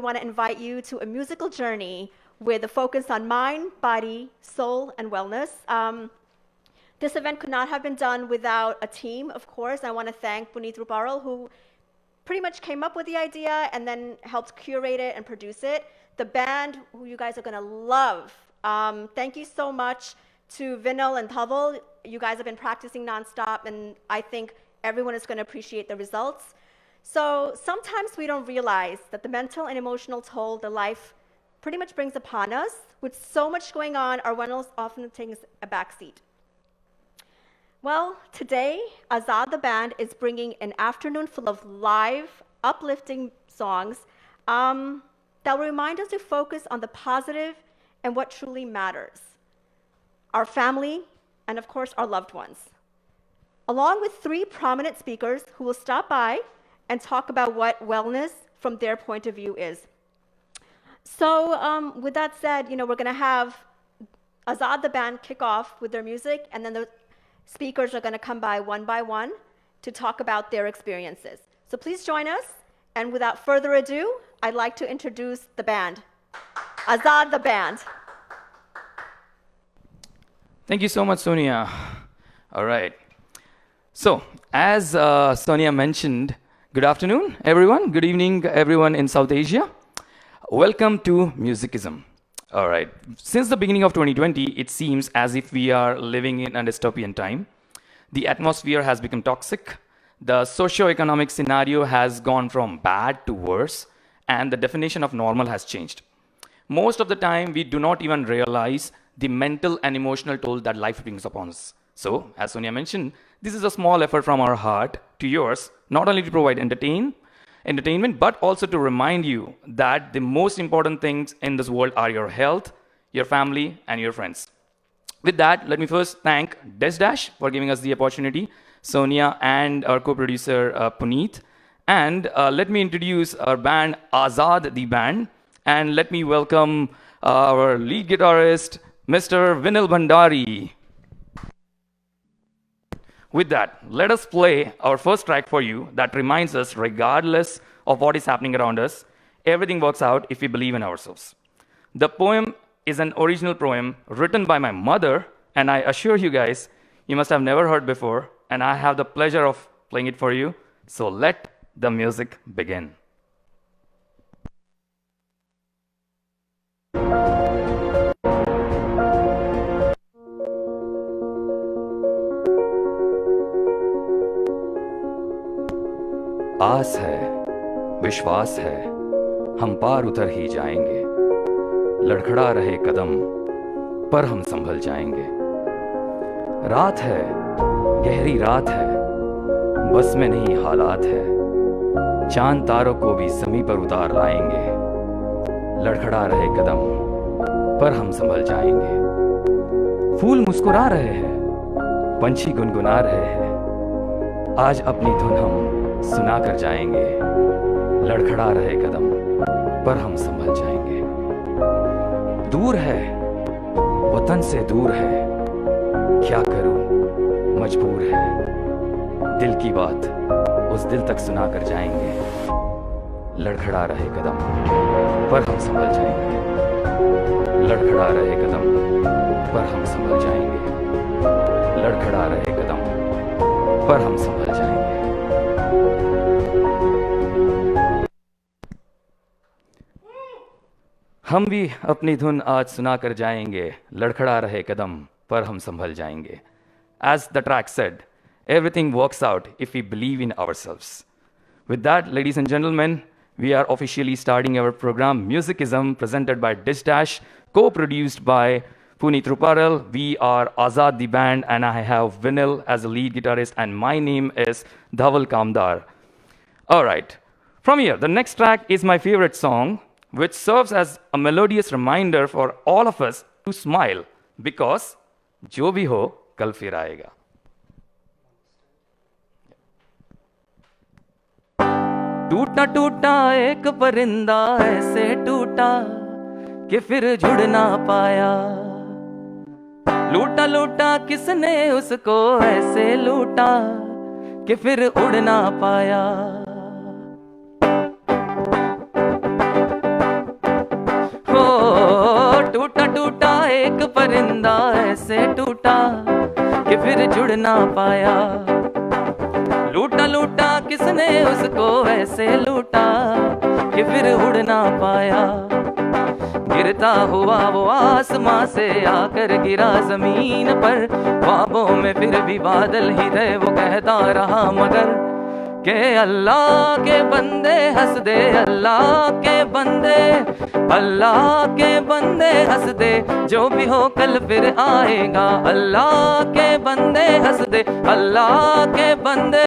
we want to invite you to a musical journey with a focus on mind, body, soul, and wellness. This event could not have been done without a team, of course. I want to thank Puneet Ruparel, who pretty much came up with the idea and then helped curate it and produce it. The band, who you guys are going to love. Thank you so much to Vinil and Dhaval. You guys have been practicing nonstop, and I think everyone is going to appreciate the results. So sometimes we don't realize that the mental and emotional toll that life pretty much brings upon us. With so much going on, our wellness often takes a backseat. Well, today, Azaad The Band is bringing an afternoon full of live, uplifting songs that will remind us to focus on the positive and what truly matters. Our family, and of course, our loved ones. Along with 3 prominent speakers who will stop by and talk about what wellness from their point of view is. So with that said, we're going to have Azaad The Band kick off with their music, and then the speakers are going to come by one to talk about their experiences. So please join us. And without further ado, I'd like to introduce the band, Azaad The Band. Thank you so much, Sonia. All right. So, as Sonia mentioned, good afternoon, everyone. Good evening, everyone in South Asia. Welcome to Musicism. All right. Since the beginning of 2020, it seems as if we are living in a dystopian time. The atmosphere has become toxic. The socio-economic scenario has gone from bad to worse, and the definition of normal has changed. Most of the time, we do not even realize the mental and emotional toll that life brings upon us. So, as Sonia mentioned, this is a small effort from our heart to yours, not only to provide entertainment, but also to remind you that the most important things in this world are your health, your family, and your friends. With that, let me first thank DissDash for giving us the opportunity, Sonia and our co-producer Puneet. And let me introduce our band, Azaad The Band. And let me welcome our lead guitarist, Mr. Vinil Bhandari. With that, let us play our first track for you that reminds us, regardless of what is happening around us, everything works out if we believe in ourselves. The poem is an original poem written by my mother, and I assure you guys, you must have never heard before, and I have the pleasure of playing it for you. So let the music begin. आस है, विश्वास है, हम पार उतर ही जाएंगे। लड़खड़ा रहे कदम, पर हम संभल जाएंगे। रात है, गहरी रात है, बस में नहीं हालात है। चांद तारों को भी ज़मीं पर उतार लाएंगे। लड़खड़ा रहे कदम, पर हम संभल जाएंगे। फूल मुस्कुरा रहे हैं, पंछी गुनगुना रहे हैं। आज अपनी धुन हम सुना कर जाएंगे। लड़खड़ा रहे कदम, पर हम संभल जाएंगे। दूर है, वतन से दूर है, क्या करूं, मजबूर है। दिल की बात उस दिल तक सुना कर जाएंगे। लड़खड़ा रहे कदम, पर हम संभल जाएंगे। लड़खड़ा रहे कदम, पर हम संभल जाएंगे। लड़खड़ा रहे कदम, पर हम संभल जाएंगे। हम भी अपनी धुन आज सुना कर जाएंगे। लड़खड़ा रहे कदम, पर हम संभल जाएंगे. As the track said, everything works out if we believe in ourselves. With that, ladies and gentlemen, we are officially starting our program Musicism, presented by DissDash, co-produced by Puneet Ruparel. We are Azaad The Band, and I have Vinil as a lead guitarist, and my name is Dhaval Kamdar. All right. From here, the next track is my favorite song, which serves as a melodious reminder for all of us to smile, because जो भी हो कल फिर आएगा. टूटा टूटा एक परिंदा ऐसे टूटा कि फिर जुड़ ना पाया. लूटा लूटा किसने उसको ऐसे लूटा कि फिर उड़ ना पाया. लूटा कि फिर जुड़ ना पाया। लूटा लूटा किसने उसको ऐसे लूटा कि फिर उड़ ना पाया। गिरता हुआ वो आसमां से आकर गिरा जमीन पर, ख्वाबों में फिर भी बादल ही थे वो कहता रहा मगर के अल्लाह के बंदे हंस दे, अल्लाह के बंदे, अल्लाह के बंदे हंस दे, जो भी हो कल फिर आएगा। अल्लाह के बंदे हंस दे, अल्लाह के बंदे,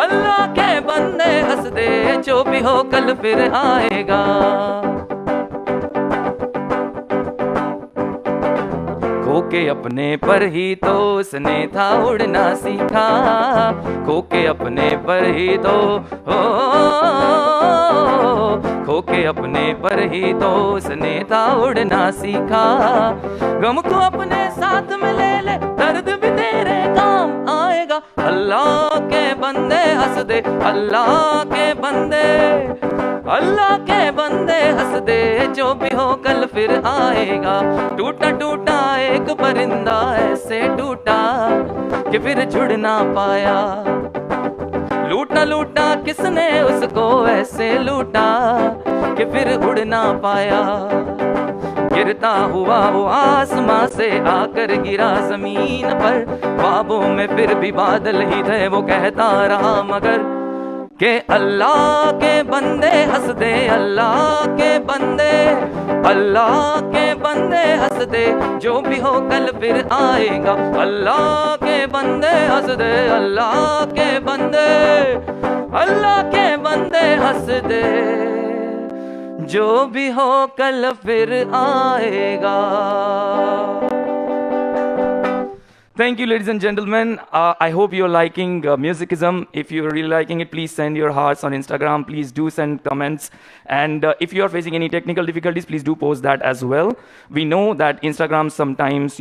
अल्लाह के बंदे हंस दे, जो भी हो कल फिर आएगा। खो के अपने पर ही तो उसने था उड़ना सीखा, खो के अपने पर ही तो खो के अपने पर ही तो उसने था उड़ना सीखा। गम को अपने साथ में ले ले, दर्द भी तेरे काम आएगा। अल्लाह के बंदे हंस दे, अल्लाह के बंदे, अल्लाह के बंदे हंस दे, जो भी हो कल फिर आएगा। टूटा टूटा एक परिंदा ऐसे टूटा कि फिर जुड़ ना पाया। लूटा लूटा किसने उसको ऐसे लूटा कि फिर उड़ ना पाया। गिरता हुआ वो आसमां से आकर गिरा जमीन पर, ख्वाबों में फिर भी बादल ही थे वो कहता रहा मगर के अल्लाह के बंदे हंस दे, अल्लाह के बंदे, अल्लाह के बंदे हंस दे, जो भी हो कल फिर आएगा। अल्लाह के बंदे हंस दे, अल्लाह के बंदे, अल्लाह के बंदे हंस दे, जो भी हो कल फिर आएगा। Thank you, ladies and gentlemen. I hope you're liking Musicism. If you're really liking it, please send your hearts on Instagram. Please do send comments. And if you are facing any technical difficulties, please do post that as well. We know that Instagram sometimes,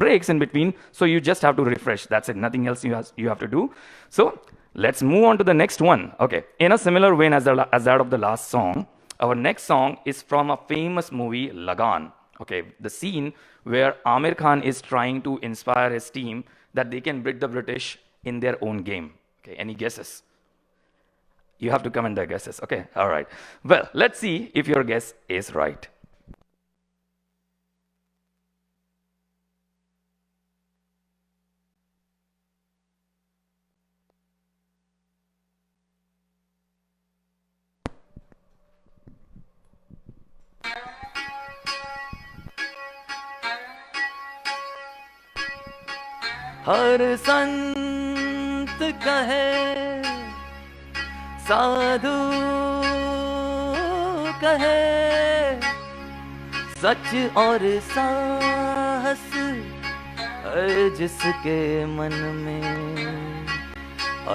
breaks in between. So you just have to refresh. That's it. Nothing else you have to do. So let's move on to the next one. Okay. In a similar vein as that of the last song, our next song is from a famous movie, Lagan. Okay, the scene where Amir Khan is trying to inspire his team that they can beat the British in their own game. Okay, any guesses? You have to comment the guesses. Okay, all right. Well, let's see if your guess is right. हर संत कहे, साधु कहे, सच और साहस हर जिसके मन में,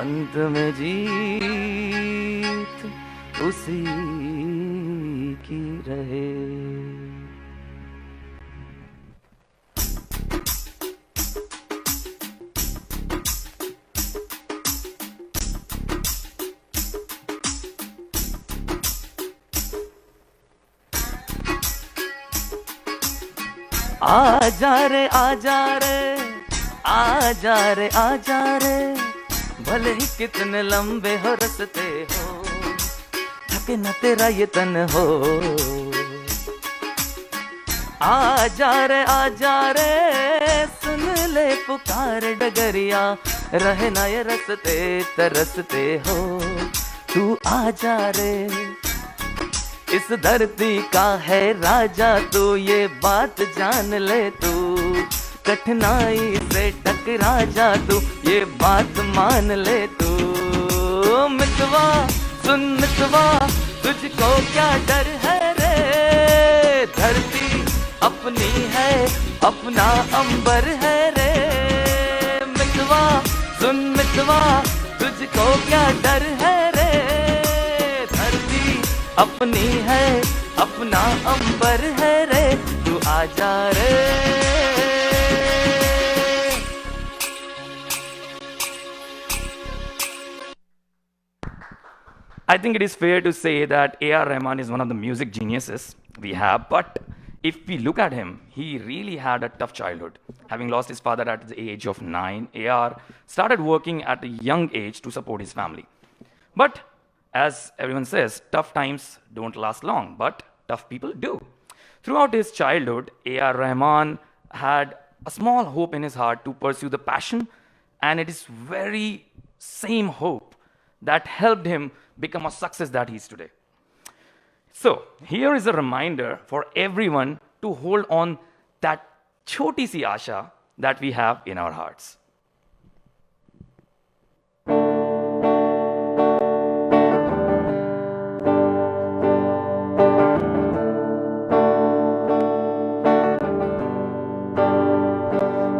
अंत में जीत उसी की रहे। आजा रे आजा रे, आजा रे आजा रे, भले ही कितने लंबे हो रस्ते हो, थके न तेरा ये तन हो। आजा रे सुन ले पुकार डगरिया, रहे ना ये रस्ते तरसते हो। तू आजा रे, इस धरती का है राजा तू, ये बात जान ले तू। कठिनाई से टकरा जा तू, ये बात मान ले तू। मितवा सुन मितवा, तुझको क्या डर है रे, धरती अपनी है, अपना अंबर है रे। मितवा सुन मितवा, तुझको क्या डर है रे, धरती अपनी है, अपना अंबर है रे। तू आजा रे। I think it is fair to say that A.R. Rahman is one of the music geniuses we have, but if we look at him, he really had a tough childhood. Having lost his father at the age of 9, AR started working at a young age to support his family. But as everyone says, tough times don't last long, but tough people do. Throughout his childhood, A.R. Rahman had a small hope in his heart to pursue the passion, and it is very same hope that helped him become a success that he is today. So, here is a reminder for everyone to hold on that choti si asha that we have in our hearts.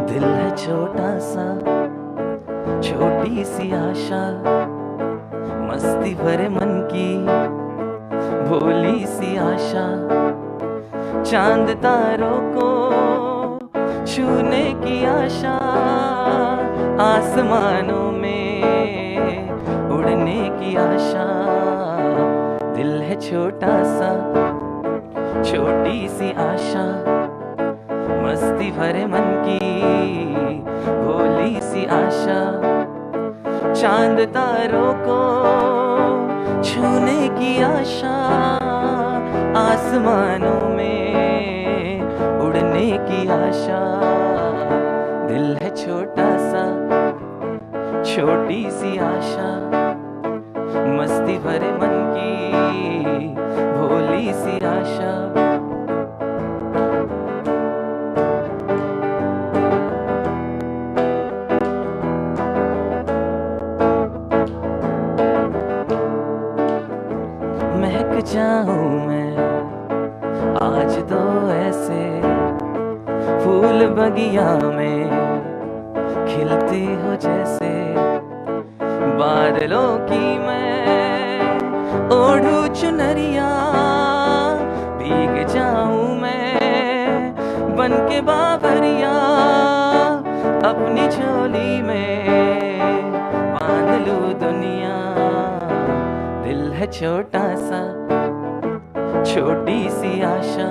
दिल है छोटा सा छोटी सी आशा मस्ती भरे मन की भोली सी आशा चांद तारों को छूने की आशा आसमानों में उड़ने की आशा दिल है छोटा सा छोटी सी आशा मस्ती भरे मन की भोली सी आशा चांद तारों को छूने की आशा आसमानों में उड़ने की आशा दिल है छोटा सा छोटी सी आशा मस्ती भरे मन की भोली सी आशा जाऊं मैं आज तो ऐसे फूल बगिया में खिलती हो जैसे बादलों की मैं ओढ़ू चुनरिया भीग जाऊं मैं बन के बाबरिया अपनी झोली में बांध लूं दुनिया दिल है छोटा सा छोटी सी आशा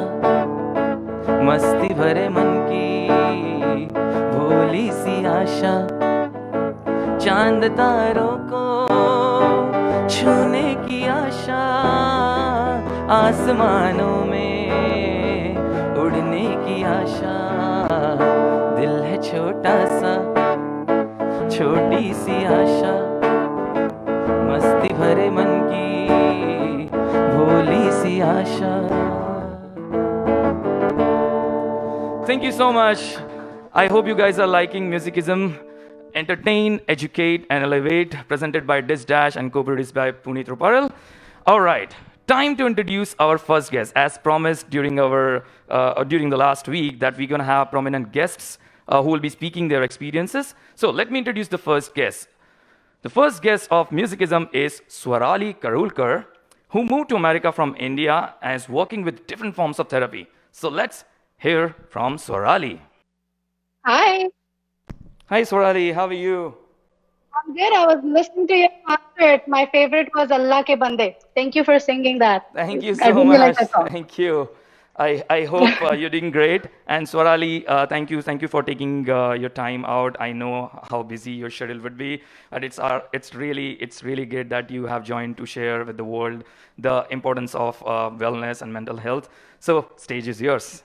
मस्ती भरे मन की भोली सी आशा चांद तारों को छूने की आशा आसमानों में उड़ने की आशा दिल है छोटा सा छोटी सी आशा मस्ती भरे मन की भोली सी आशा Thank you so much. I hope you guys are liking Musicism. Entertain, educate, and elevate. Presented by DissDash and co-produced by Puneet Ruparel. All right, time to introduce our first guest. As promised during the last week, that we're gonna have prominent guests who will be speaking their experiences. So let me introduce the first guest. The first guest of Musicism is Swarali Karulkar, who moved to America from India and is working with different forms of therapy. So let's hear from Swarali. Hi, Hi Swarali, how are you? I'm good. I was listening to your concert. My favorite was Allah Ke Bande. Thank you for singing that. Thank you I so really like much. that song. Thank you. I hope you're doing great. And Swarali, thank you for taking your time out. I know how busy your schedule would be, but it's really great that you have joined to share with the world the importance of wellness and mental health. So, stage is yours.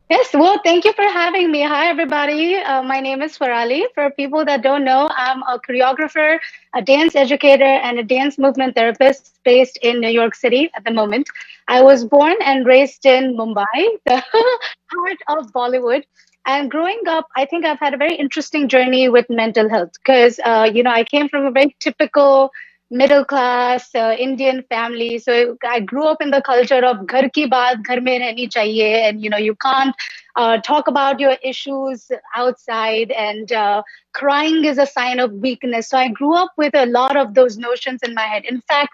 Yes, well, thank you for having me. Hi, everybody. My name is Swarali. For people that don't know, I'm a choreographer, a dance educator, and a dance movement therapist based in New York City at the moment. I was born and raised in Mumbai, the heart of Bollywood. And growing up, I think I've had a very interesting journey with mental health because, I came from a very typical middle class Indian family. So I grew up in the culture of ghar ki baat ghar mein rehni chahiye, and you can't talk about your issues outside, and crying is a sign of weakness. So I grew up with a lot of those notions in my head. In fact,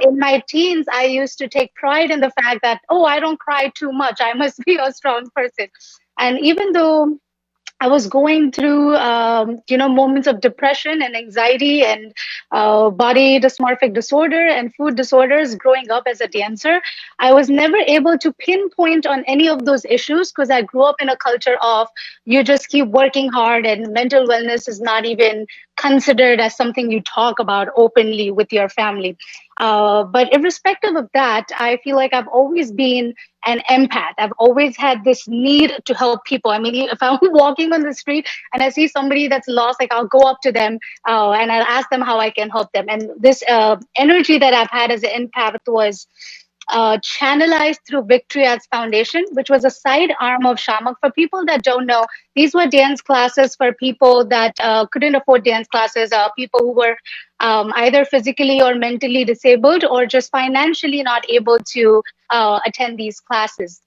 in my teens, I used to take pride in the fact that, oh, I don't cry too much. I must be a strong person. And even though I was going through, moments of depression and anxiety and body dysmorphic disorder and food disorders growing up as a dancer. I was never able to pinpoint on any of those issues because I grew up in a culture of you just keep working hard and mental wellness is not even considered as something you talk about openly with your family. But irrespective of that, I feel like I've always been an empath. I've always had this need to help people. I mean, if I'm walking on the street and I see somebody that's lost, like I'll go up to them and I'll ask them how I can help them. And this energy that I've had as an empath was channelized through Victory Arts Foundation, which was a side arm of Shamak. For people that don't know, these were dance classes for people that couldn't afford dance classes, people who were either physically or mentally disabled or just financially not able to attend these classes.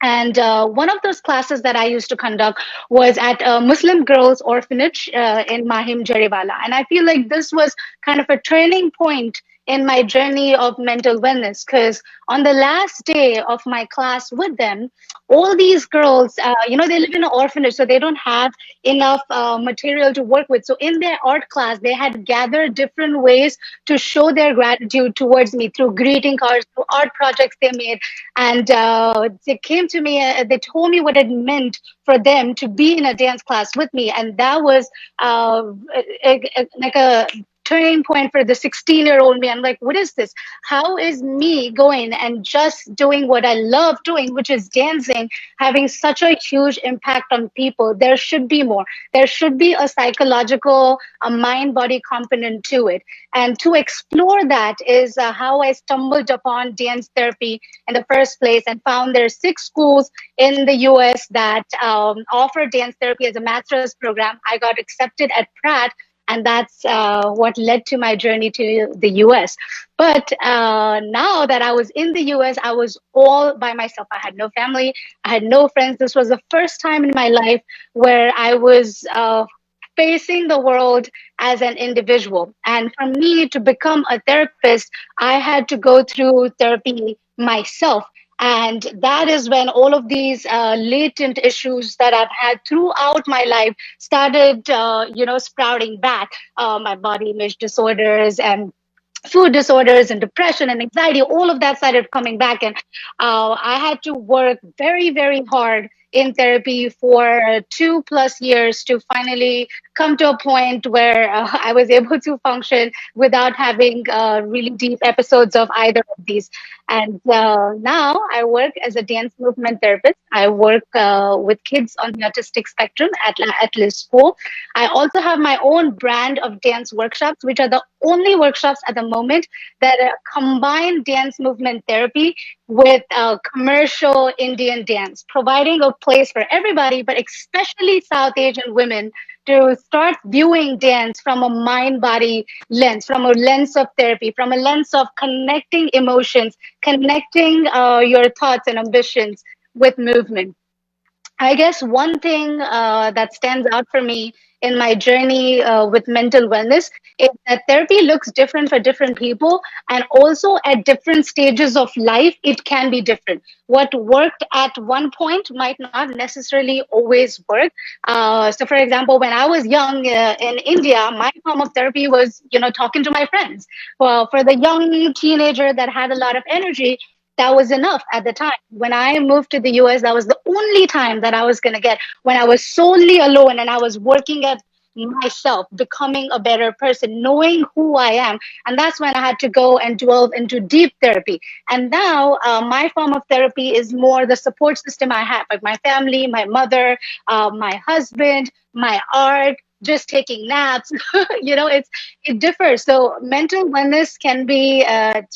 And one of those classes that I used to conduct was at a Muslim girls' orphanage in Mahim Jariwala. And I feel like this was kind of a turning point in my journey of mental wellness because on the last day of my class with them, all these girls, they live in an orphanage, so they don't have enough material to work with. So in their art class, they had gathered different ways to show their gratitude towards me through greeting cards, through art projects they made. And they came to me, they told me what it meant for them to be in a dance class with me. And that was like a turning point for the 16-year-old me. I'm like, what is this? How is me going and just doing what I love doing, which is dancing, having such a huge impact on people? There should be more. There should be a psychological, a mind-body component to it. And to explore that is how I stumbled upon dance therapy in the first place and found there are 6 schools in the US that offer dance therapy as a master's program. I got accepted at Pratt, and that's what led to my journey to the US. But now that I was in the US, I was all by myself. I had no family, I had no friends. This was the first time in my life where I was facing the world as an individual. And for me to become a therapist, I had to go through therapy myself. And that is when all of these latent issues that I've had throughout my life started, sprouting back. My body image disorders and food disorders and depression and anxiety, all of that started coming back. And I had to work very, very hard in therapy for 2+ years to finally come to a point where I was able to function without having really deep episodes of either of these. And now I work as a dance movement therapist. I work with kids on the autistic spectrum at Liz School. I also have my own brand of dance workshops, which are the only workshops at the moment that combine dance movement therapy with commercial Indian dance, providing a place for everybody, but especially South Asian women to start viewing dance from a mind-body lens, from a lens of therapy, from a lens of connecting emotions, connecting your thoughts and ambitions with movement. I guess one thing that stands out for me in my journey with mental wellness is that therapy looks different for different people. And also at different stages of life, it can be different. What worked at one point might not necessarily always work. So, for example, when I was young in India, my form of therapy was, talking to my friends. Well, for the young teenager that had a lot of energy, that was enough at the time. When I moved to the US, that was the only time that I was going to get when I was solely alone and I was working at myself, becoming a better person, knowing who I am. And that's when I had to go and delve into deep therapy. And now my form of therapy is more the support system I have, like my family, my mother, my husband, my art, just taking naps. It differs. So mental wellness can be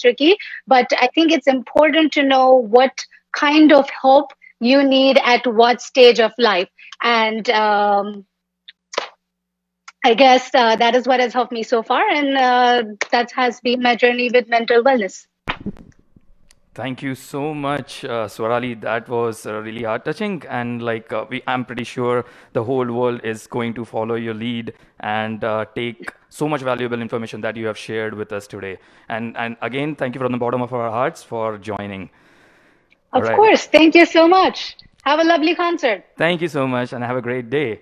tricky, but I think it's important to know what kind of help you need at what stage of life. And I guess that is what has helped me so far. And that has been my journey with mental wellness. Thank you so much, Swarali. That was really heart-touching, and I'm pretty sure the whole world is going to follow your lead and take so much valuable information that you have shared with us today. And again, thank you from the bottom of our hearts for joining. Of course. Thank you so much. Have a lovely concert. Thank you so much and have a great day.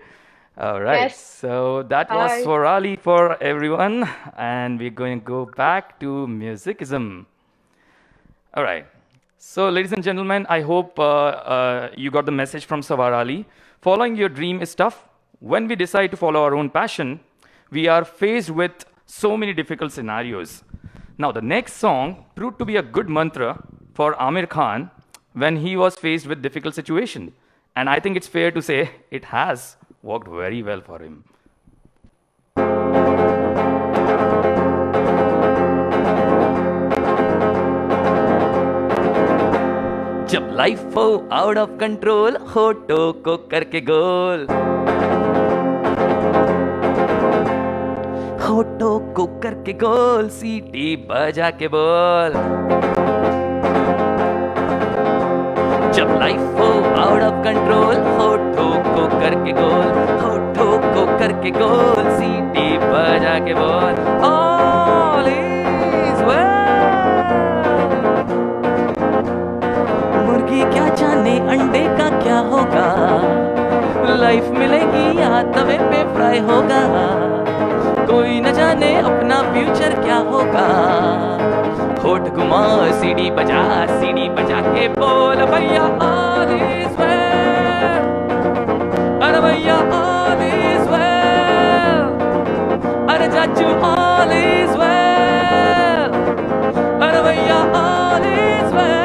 All right, Yes. so that was Bye. Swarali for everyone, and we're going to go back to Musicism. All right. So, ladies and gentlemen, I hope you got the message from Swarali. Following your dream is tough. When we decide to follow our own passion, we are faced with so many difficult scenarios. Now, the next song proved to be a good mantra for Amir Khan when he was faced with difficult situation. And I think it's fair to say it has worked very well for him. जब life हो out of control होठों को करके गोल होठों को करके गोल सीटी बजा के बोल जब लाइफ हो आउट ऑफ कंट्रोल होठों को करके गोल होठों को करके गोल सीटी बजा के बोल ऑल इज वेल मुर्गी क्या जाने अंडे का क्या होगा लाइफ मिलेगी या तवे पे फ्राई होगा कोई न जाने अपना फ्यूचर क्या होगा होठ घुमा सीढ़ी बजा के बोल भैया ऑल इज वेल अरे भैया ऑल इज वेल अरे चाचू ऑल इज वेल अरे भैया ऑल इज वेल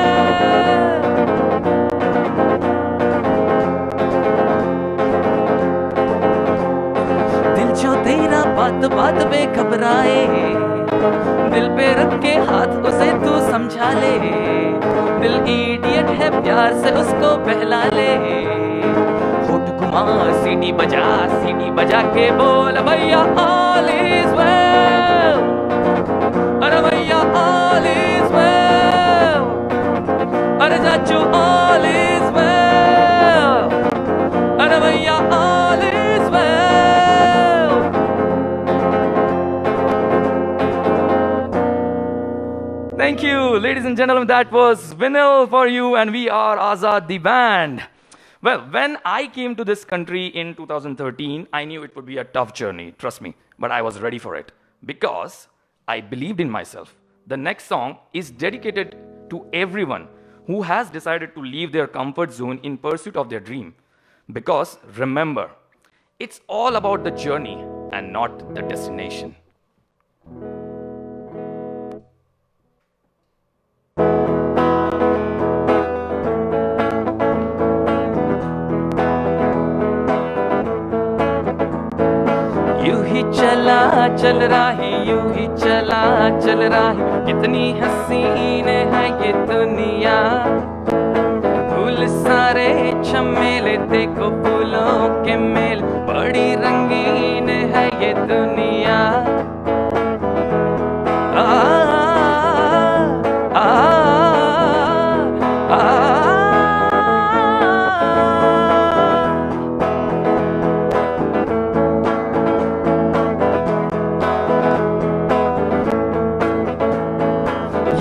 दिल जो तेरा बात बात पे घबराए दिल पे रख के हाथ उसे तू समझा ले दिल इडियट है प्यार से उसको बहला ले होठ घुमा सीढ़ी बजा के बोल भैया ऑल इज वेल अरे भैया ऑल इज वेल अरे चाचू ऑल इज वेल अरे भैया all is well Thank you, ladies and gentlemen. That was Vinil for you, and we are Azaad The Band. Well, when I came to this country in 2013, I knew it would be a tough journey, trust me, but I was ready for it because I believed in myself. The next song is dedicated to everyone who has decided to leave their comfort zone in pursuit of their dream. Because remember, it's all about the journey and not the destination. यूं ही चला चल रहा है यूं ही चला चल रहा है कितनी हसीन है ये दुनिया फूल सारे झमेले देखो फूलों के मेल बड़ी रंगीन है ये दुनिया आ, आ, आ, आ,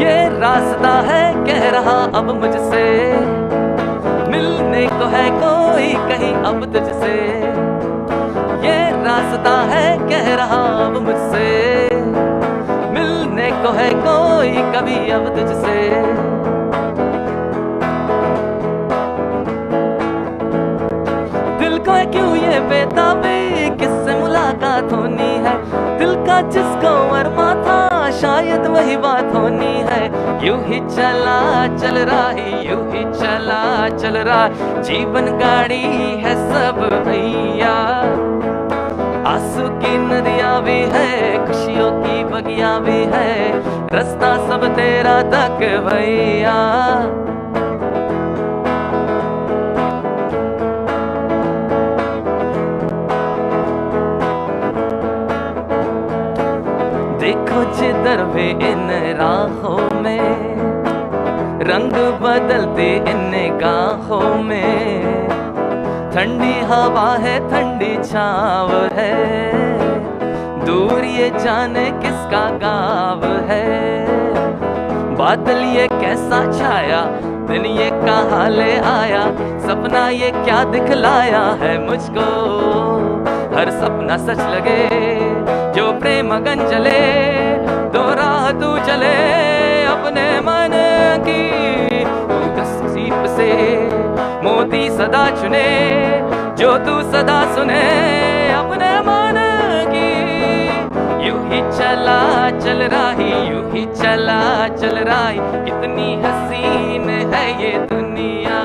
ये रास्ता है कह रहा अब मुझसे मिलने को है कोई कहीं अब तुझसे ये रास्ता है कह रहा अब मुझसे मिलने को है कोई कभी अब तुझसे दिल को है क्यों ये बेताबी किससे मुलाकात होनी है दिल का जिसको अरमा था शायद वही बात होनी है यूं ही चला चल रहा है यूं ही चला चल रहा जीवन गाड़ी है सब भैया आंसू की नदियां भी है खुशियों की बगियां भी है रास्ता सब तेरा तक भैया देखो जिधर भी इन राहों में रंग बदलते इन निगाहों में ठंडी हवा है ठंडी छाव है दूर ये जाने किसका गाँव है बादल ये कैसा छाया दिन ये कहाँ ले आया, सपना ये क्या दिखलाया है मुझको। हर सपना सच लगे जो प्रेम अगन जले, दो राह तू चले अपने मन की। तस्वीर से मोती सदा चुने, जो तू सदा सुने अपने मन की। यूं ही चला चल रही, यूं ही चला चल रही, कितनी हसीन है ये दुनिया।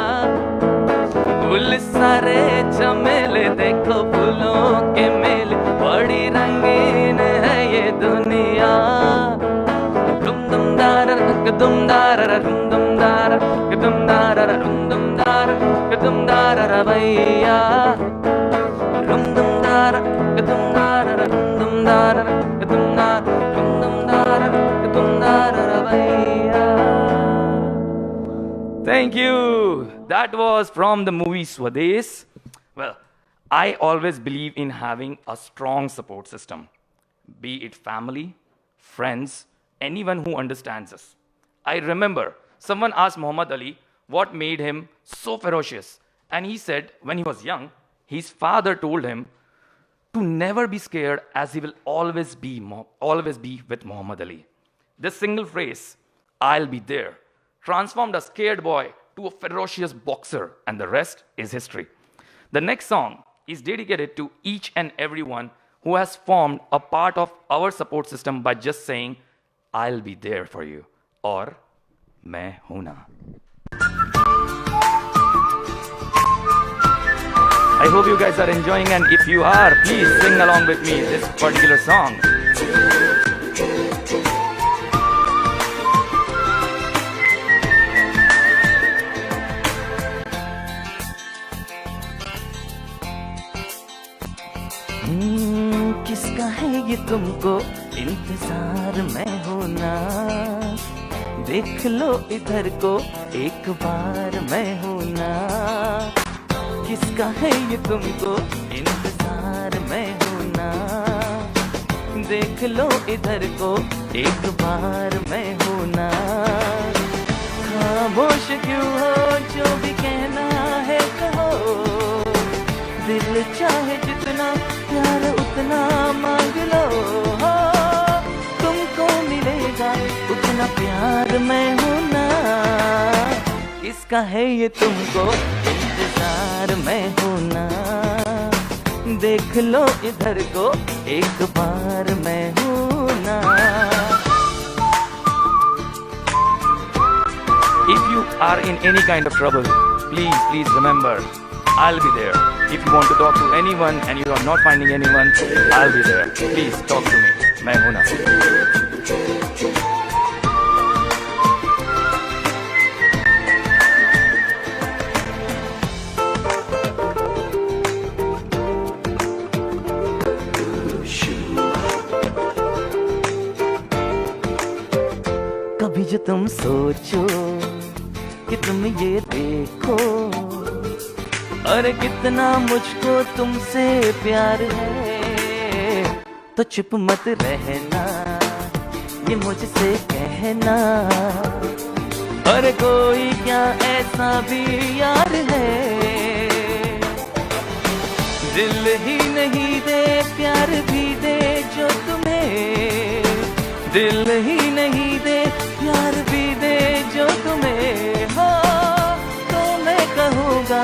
फूल सारे चमेले देखो फूलों के मेले, बड़ी रंगीन है ये दुनिया। दुम दुम दारा दुम दारा दुम दुम दारा दुम दारा दुम दुम दारा दुम दारा भैया। दुम दुम दारा दुम दारा दुम दारा दुम दारा दुम दारा भैया। Thank you. That was from the movie Swades. Well, I always believe in having a strong support system, be it family, friends, anyone who understands us. I remember someone asked Muhammad Ali what made him so ferocious, and he said when he was young, his father told him to never be scared, as he will always be with Muhammad Ali. This single phrase, "I'll be there," transformed a scared boy to a ferocious boxer, and the rest is history. The next song is dedicated to each and everyone who has formed a part of our support system by just saying, "I'll be there for you," or "Main hoon na." I hope you guys are enjoying, and if you are, please sing along with me this particular song. किसका है ये तुमको इंतजार में होना, देख लो इधर को एक बार मैं हूं ना। किसका है ये तुमको इंतजार में होना, देख लो इधर को एक बार मैं हूं ना। खामोश क्यों हो, जो भी कहना है कहो, दिल चाहे जितना प्यार उतना मांग लो। हो तुमको मिलेगा उतना प्यार मैं हूं ना। किसका है ये तुमको इंतजार में हूं ना, देख लो इधर को एक बार मैं हूं ना। If you are in any kind of trouble, please remember, I'll be there. If you want to talk to anyone and you are not finding anyone, I'll be there. Please talk to me. मैं हूं ना। कभी जो तुम सोचो कि तुम ये देखो, अरे कितना मुझको तुमसे प्यार है, तो चुप मत रहना, ये मुझसे कहना। अरे कोई क्या ऐसा भी यार है, दिल ही नहीं दे प्यार भी दे जो तुम्हें, दिल ही नहीं दे प्यार भी दे जो तुम्हें। हो तो मैं कहूँगा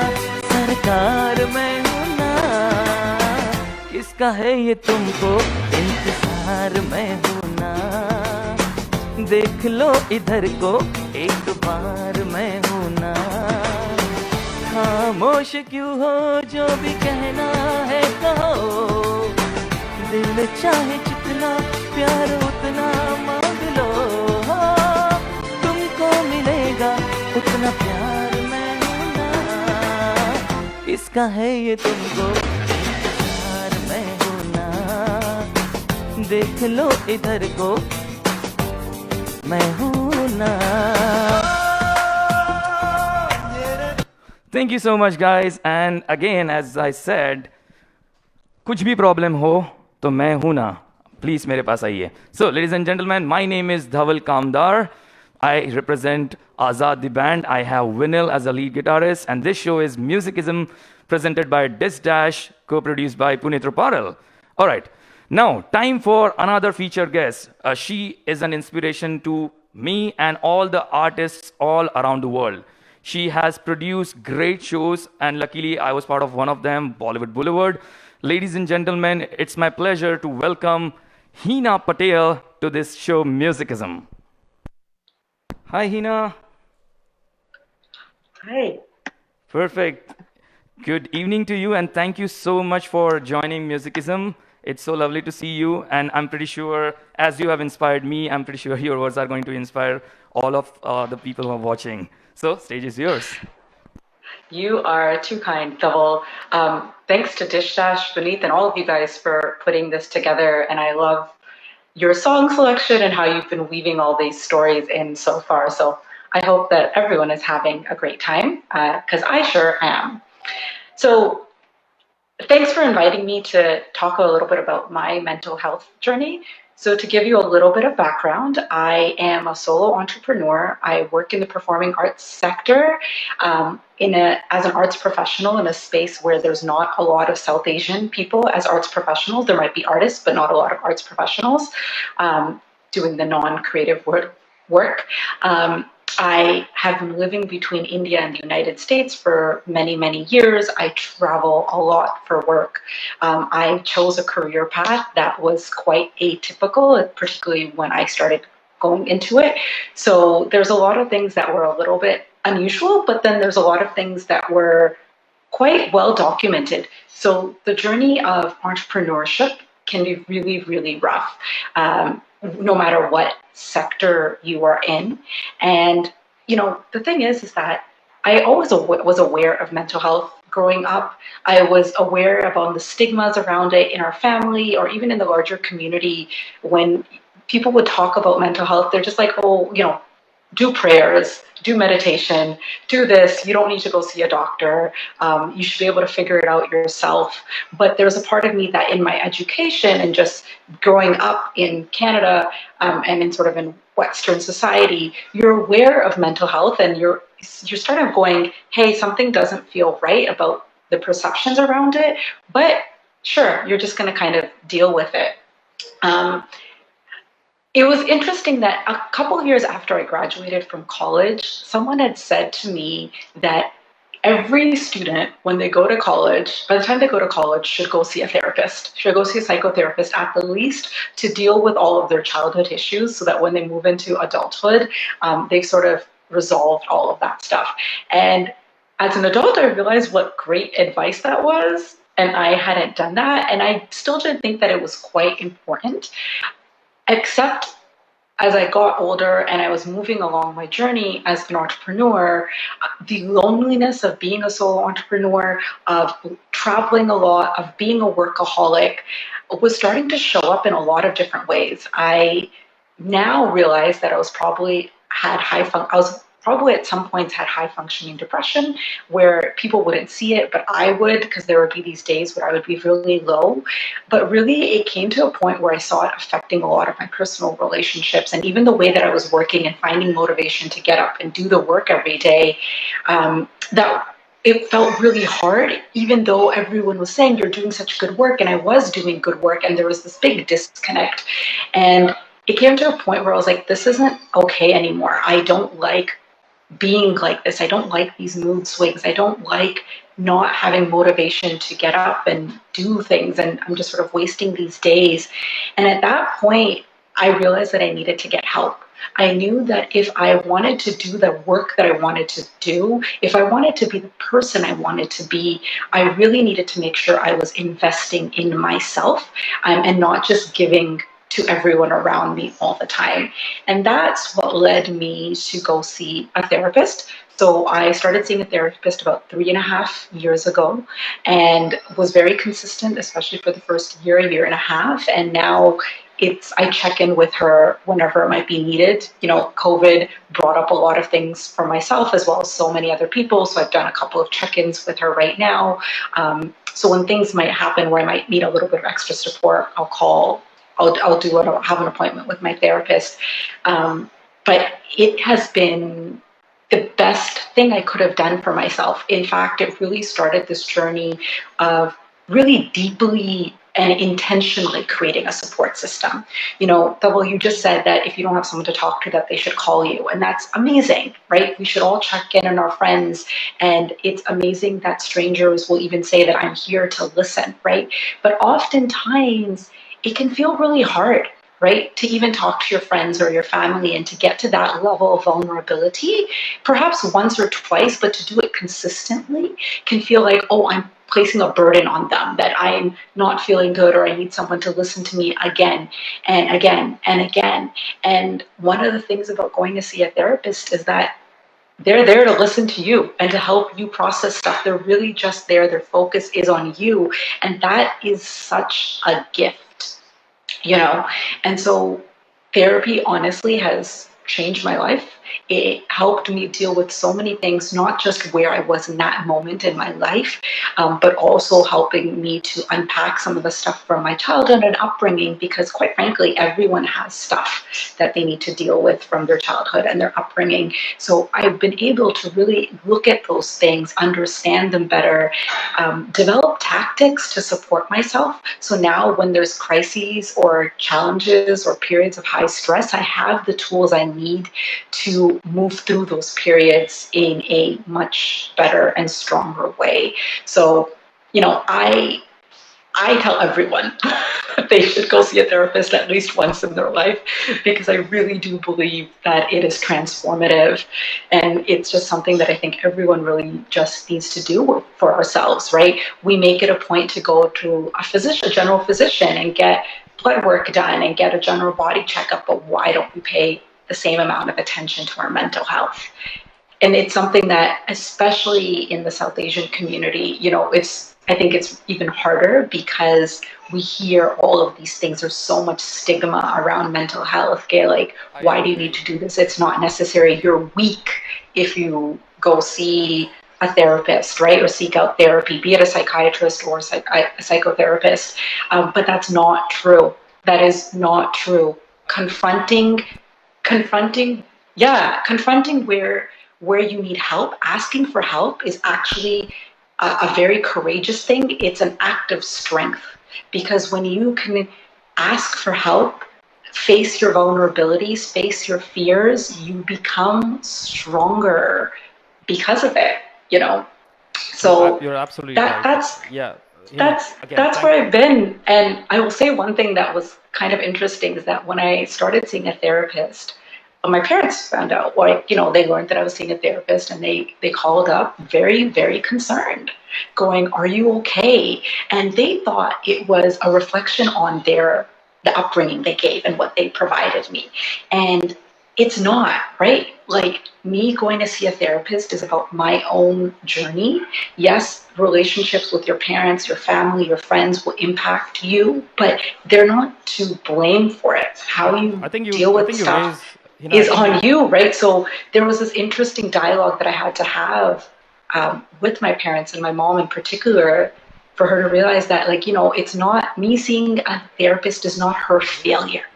सरकार मैं हूँ ना। किसका है ये तुमको इंतजार मैं हूँ ना, देख लो इधर को एक बार मैं हूँ ना। खामोश क्यों हो, जो भी कहना है कहो, दिल चाहे जितना प्यार उतना मांग लो। हो तुमको मिलेगा उतना प्यार मैं हूं ना। किसका है ये तुमको इंतजार मैं हूं ना, देख लो इधर को मैं हूं ना। Thank you so much guys, and again as I said, कुछ भी प्रॉब्लम हो तो मैं हूं ना, प्लीज मेरे पास आइए। So ladies and gentlemen, my name is Dhaval Kamdar. I represent Azaad The Band. I have Vinil as a lead guitarist, and this show is Musicism, presented by DissDash, co-produced by Puneet Ruparel. All right, now time for another featured guest. She is an inspiration to me and all the artists all around the world. She has produced great shows, and luckily I was part of one of them, Bollywood Boulevard. Ladies and gentlemen, it's my pleasure to welcome Hina Patel to this show, Musicism. Hi, Hina. Hi. Perfect. Good evening to you, and thank you so much for joining Musicism. It's so lovely to see you, and I'm pretty sure, as you have inspired me, I'm pretty sure your words are going to inspire all of the people who are watching. So, stage is yours. You are too kind, Dhaval. Thanks to DissDash, Puneet, and all of you guys for putting this together. And I love your song selection and how you've been weaving all these stories in so far. So I hope that everyone is having a great time, because I sure am. So thanks for inviting me to talk a little bit about my mental health journey. So to give you a little bit of background, I am a solo entrepreneur. I work in the performing arts sector as an arts professional in a space where there's not a lot of South Asian people as arts professionals. There might be artists, but not a lot of arts professionals doing the non-creative work. I have been living between India and the United States for many, many years. I travel a lot for work. I chose a career path that was quite atypical, particularly when I started going into it. So there's a lot of things that were a little bit unusual, but then there's a lot of things that were quite well documented. So the journey of entrepreneurship can be really, really rough. No matter what sector you are in. And, the thing is that I always was aware of mental health growing up. I was aware of all the stigmas around it in our family or even in the larger community. When people would talk about mental health, they're just like, oh, do prayers, do meditation, do this. You don't need to go see a doctor. You should be able to figure it out yourself. But there's a part of me that in my education and just growing up in Canada and in Western society, you're aware of mental health and you're sort of going, hey, something doesn't feel right about the perceptions around it. But sure, you're just going to kind of deal with it. It was interesting that a couple of years after I graduated from college, someone had said to me that every student, when they go to college, by the time they go to college, should go see a therapist, should go see a psychotherapist at the least to deal with all of their childhood issues so that when they move into adulthood, they've sort of resolved all of that stuff. And as an adult, I realized what great advice that was. And I hadn't done that. And I still didn't think that it was quite important. Except as I got older and I was moving along my journey as an entrepreneur, the loneliness of being a solo entrepreneur, of traveling a lot, of being a workaholic, was starting to show up in a lot of different ways. I now realize that I was probably at some points had high functioning depression where people wouldn't see it, but I would, because there would be these days where I would be really low. But really, it came to a point where I saw it affecting a lot of my personal relationships and even the way that I was working and finding motivation to get up and do the work every day. That it felt really hard, even though everyone was saying you're doing such good work, and I was doing good work, and there was this big disconnect. And it came to a point where I was like, this isn't okay anymore. I don't like being like this. I don't like these mood swings. I don't like not having motivation to get up and do things. And I'm just sort of wasting these days. And at that point, I realized that I needed to get help. I knew that if I wanted to do the work that I wanted to do, if I wanted to be the person I wanted to be, I really needed to make sure I was investing in myself and not just giving to everyone around me all the time. And that's what led me to go see a therapist. So I started seeing a therapist about 3.5 years ago and was very consistent, especially for the first year and a half. And now I check in with her whenever it might be needed. COVID brought up a lot of things for myself as well as so many other people. So I've done a couple of check-ins with her right now. So when things might happen where I might need a little bit of extra support, I'll have an appointment with my therapist. but it has been the best thing I could have done for myself. In fact, it really started this journey of really deeply and intentionally creating a support system. Dhaval, you just said that if you don't have someone to talk to, that they should call you. And that's amazing, right? We should all check in on our friends. And it's amazing that strangers will even say that I'm here to listen, right? But oftentimes it can feel really hard, right? To even talk to your friends or your family and to get to that level of vulnerability, perhaps once or twice, but to do it consistently can feel like, oh, I'm placing a burden on them, that I'm not feeling good or I need someone to listen to me again and again and again. And one of the things about going to see a therapist is that they're there to listen to you and to help you process stuff. They're really just there. Their focus is on you. And that is such a gift, And so therapy honestly has changed my life. It helped me deal with so many things, not just where I was in that moment in my life, but also helping me to unpack some of the stuff from my childhood and upbringing, because quite frankly, everyone has stuff that they need to deal with from their childhood and their upbringing. So I've been able to really look at those things, understand them better, develop tactics to support myself. So now when there's crises or challenges or periods of high stress, I have the tools I need to move through those periods in a much better and stronger way. So, I tell everyone they should go see a therapist at least once in their life, because I really do believe that it is transformative. And it's just something that I think everyone really just needs to do for ourselves, right? We make it a point to go to a general physician, and get blood work done and get a general body checkup, but why don't we pay the same amount of attention to our mental health? And it's something that, especially in the South Asian community, I think it's even harder because we hear all of these things. There's so much stigma around mental health. Okay, like, why do you need to do this? It's not necessary. You're weak if you go see a therapist, right? Or seek out therapy, be it a psychiatrist or a psychotherapist. But that's not true. That is not true. Confronting where you need help, asking for help is actually a very courageous thing. It's an act of strength, because when you can ask for help, face your vulnerabilities, face your fears, you become stronger because of it, So you're absolutely that, right. that's Yeah. that's where I've been. And I will say one thing that was kind of interesting is that when I started seeing a therapist, my parents found out, or they learned that I was seeing a therapist, and they called up very, very concerned, going, "Are you okay?" And they thought it was a reflection on the upbringing they gave and what they provided me. And it's not, right? Like, me going to see a therapist is about my own journey. Yes, relationships with your parents, your family, your friends will impact you, but they're not to blame for it. How you deal with stuff is on you, right? So there was this interesting dialogue that I had to have with my parents, and my mom in particular, for her to realize that, it's not me seeing a therapist is not her failure.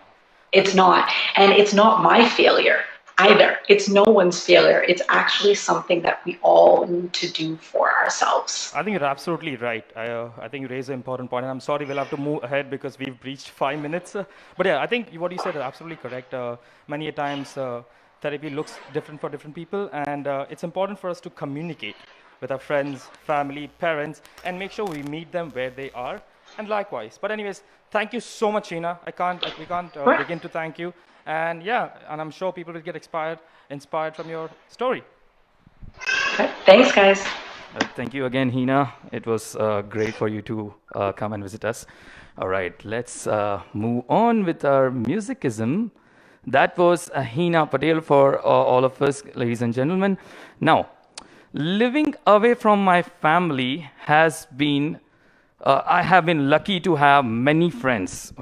It's not. And it's not my failure either. It's no one's failure. It's actually something that we all need to do for ourselves. I think you're absolutely right. I think you raised an important point. And I'm sorry, we'll have to move ahead because we've reached 5 minutes. But yeah, I think what you said is absolutely correct. Many a times, therapy looks different for different people. And it's important for us to communicate with our friends, family, parents, and make sure we meet them where they are. And likewise. But anyways, thank you so much, Sheena. We can't begin to thank you. And yeah, and I'm sure people will get inspired from your story. Okay. Thanks, guys. Thank you again, Hina. It was great for you to come and visit us. All right, let's move on with our musicism. That was Hina Patel for all of us, ladies and gentlemen. Now, living away from my family has been I have been lucky to have many friends,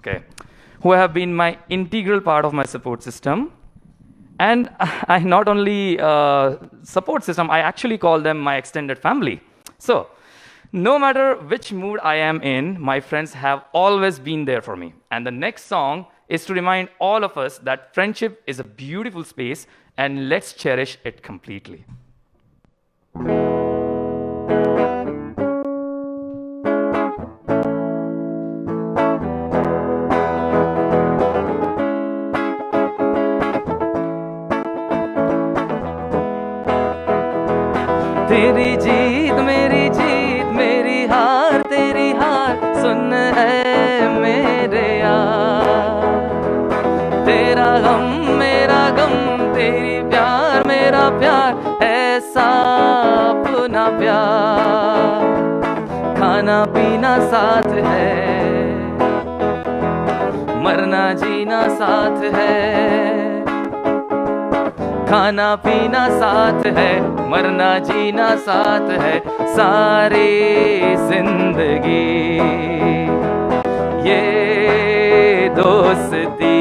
who have been my integral part of my support system. And I not only support system, I actually call them my extended family. So no matter which mood I am in, my friends have always been there for me. And the next song is to remind all of us that friendship is a beautiful space and let's cherish it completely. तेरी जीत मेरी हार तेरी हार सुन है मेरे यार, तेरा गम मेरा गम तेरी प्यार मेरा प्यार ऐसा अपना प्यार, खाना पीना साथ है मरना जीना साथ है, खाना पीना साथ है मरना जीना साथ है, सारी जिंदगी ये दोस्ती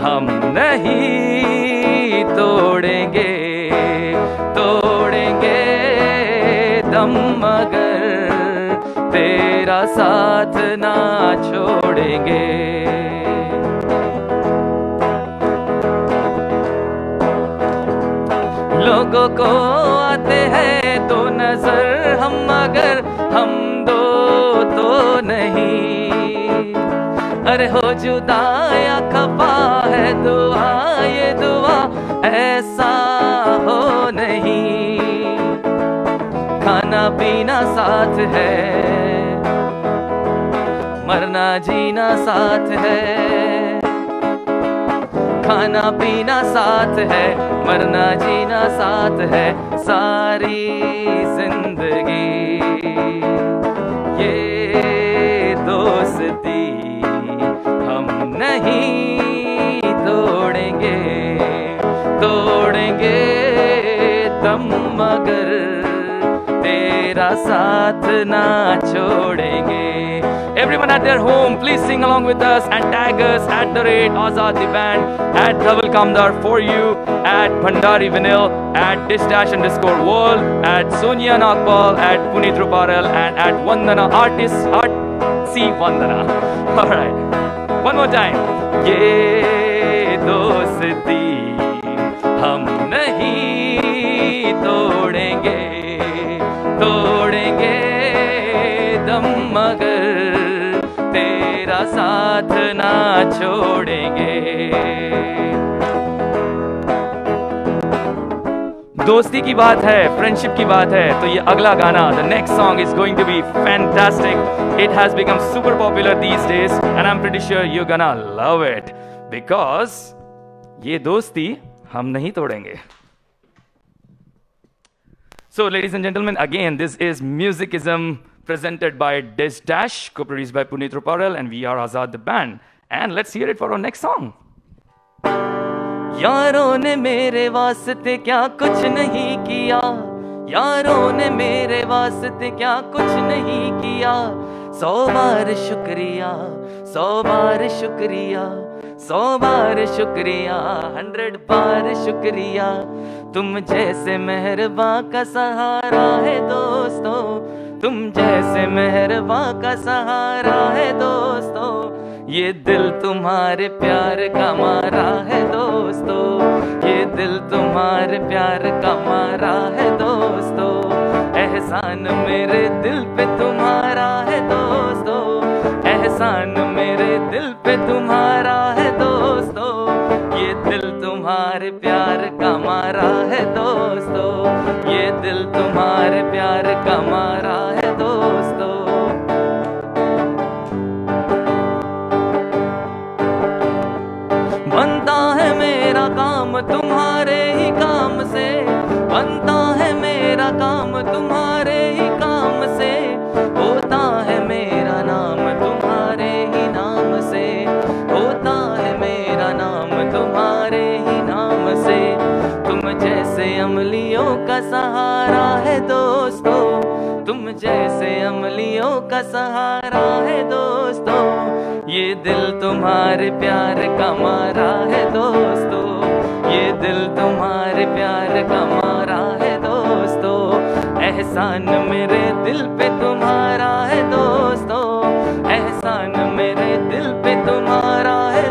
हम नहीं तोड़ेंगे तोड़ेंगे दम मगर तेरा साथ ना छोड़ेंगे। लोगों को आते हैं दो नजर हम मगर हम दो तो नहीं, अरे हो जुदा या खफा है दुआ ये दुआ ऐसा हो नहीं, खाना पीना साथ है मरना जीना साथ है, खाना पीना साथ है मरना जीना साथ है, सारी जिंदगी ये दोस्ती हम नहीं तोड़ेंगे तोड़ेंगे दम मगर तेरा साथ ना छोड़ेंगे। Everyone at their home, please sing along with us and tag us at @Azaad The Band, at Dhaval Kamdar for you, at Bhandari Vinil, at DissDash _world, at Sonia Nagpal, at Puneet Ruparel, and at Vandana Artist Art C Vandana. All right, one more time. ये दोस्ती हम नहीं तोड़ेंगे तोड़ेंगे दम मगर तेरा साथ ना छोड़ेंगे। दोस्ती की बात है फ्रेंडशिप की बात है तो ये अगला गाना the next song is going to be fantastic. It has become super popular these days and I am pretty sure you gonna love it because ये दोस्ती हम नहीं तोड़ेंगे। So, ladies and gentlemen, again, this is Musicism presented by DissDash, co-produced by Puneet Ruparel, and we are Azaad The Band. And let's hear it for our next song. यारों ने मेरे वास्ते क्या कुछ नहीं किया, यारों ने मेरे वास्ते क्या कुछ नहीं किया, 100 बार शुक्रिया 100 बार शुक्रिया 100 बार शुक्रिया 100 बार शुक्रिया, तुम जैसे मेहरबां का सहारा है दोस्तों, तुम जैसे मेहरबां का सहारा है दोस्तों, ये दिल तुम्हारे प्यार का मारा है दोस्तों, ये दिल तुम्हारे प्यार का मारा है दोस्तों, एहसान मेरे दिल पे तुम्हारा है दोस्तों, एहसान मेरे दिल पे तुम्हारा है दोस्तों, ये दिल तुम्हारे प्यार का मारा है दोस्तों, ये दिल तुम्हारे प्यार का मारा है दोस्तों। बनता है मेरा काम तुम्हारे ही काम से, बनता है मेरा काम तुम्हारे ही काम से, होता है मेरा नाम तुम्हारे ही नाम से, होता है मेरा नाम तुम्हारे ही नाम से, तुम जैसे अमलियों का सहारा है दोस्तों, तुम जैसे अमलियों का सहारा है दोस्तों, ये दिल तुम्हारे प्यार का मारा है दोस्तों, ये दिल तुम्हारे प्यार का मारा है दोस्तों, एहसान मेरे दिल पे तुम्हारा है दोस्तों, एहसान मेरे दिल पे तुम्हारा है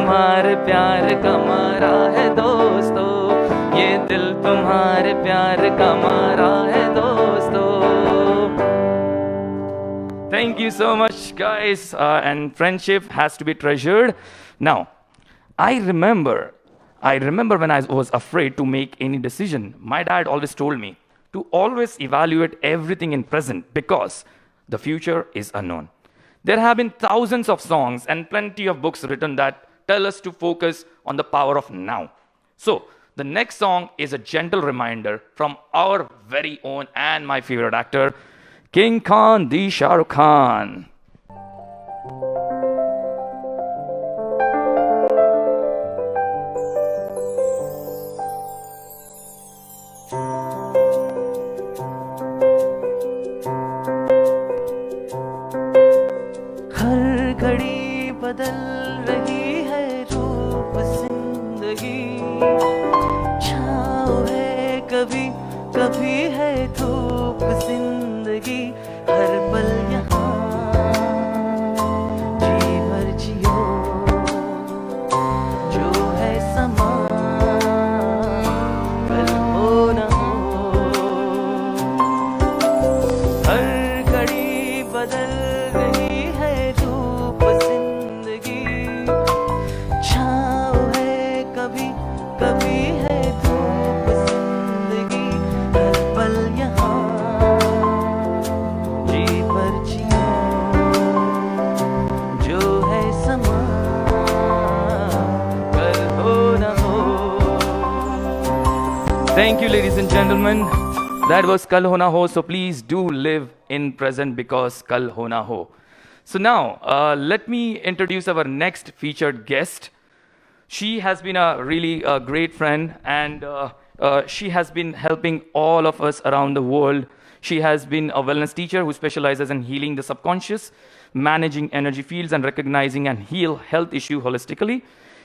तुम्हारे प्यार का मारा है दोस्तों, ये दिल तुम्हारे प्यार का मारा है दोस्तों. Thank you so much, guys. And friendship has to be treasured. Now, I remember when I was afraid to make any decision. My dad always told me to always evaluate everything in present because the future is unknown. There have been thousands of songs and plenty of books written that tell us to focus on the power of now. So, the next song is a gentle reminder from our very own and my favorite actor, King Khan, the Shah Rukh Khan. हर घड़ी बदल रही है रूप जिंदगी, छाँव है कभी कभी है धूप जिंदगी, हर पल यहाँ जी भर जियो, जो है समा कल हो न हो. हर घड़ी बदल रही है रूप जिंदगी, छाँव है कभी कभी है धूप जिंदगी, हर पल यहाँ जी भर जियो, जो है समा कल हो न हो. Thank you, ladies and gentlemen. That was Kal Ho Na Ho. So please do live in present because Kal Ho Na Ho. So now, let me introduce our next featured guest. She has been a really great friend, and she has been helping all of us around the world. She has been a wellness teacher who specializes in healing the subconscious, managing energy fields, and recognizing and heal health issue holistically,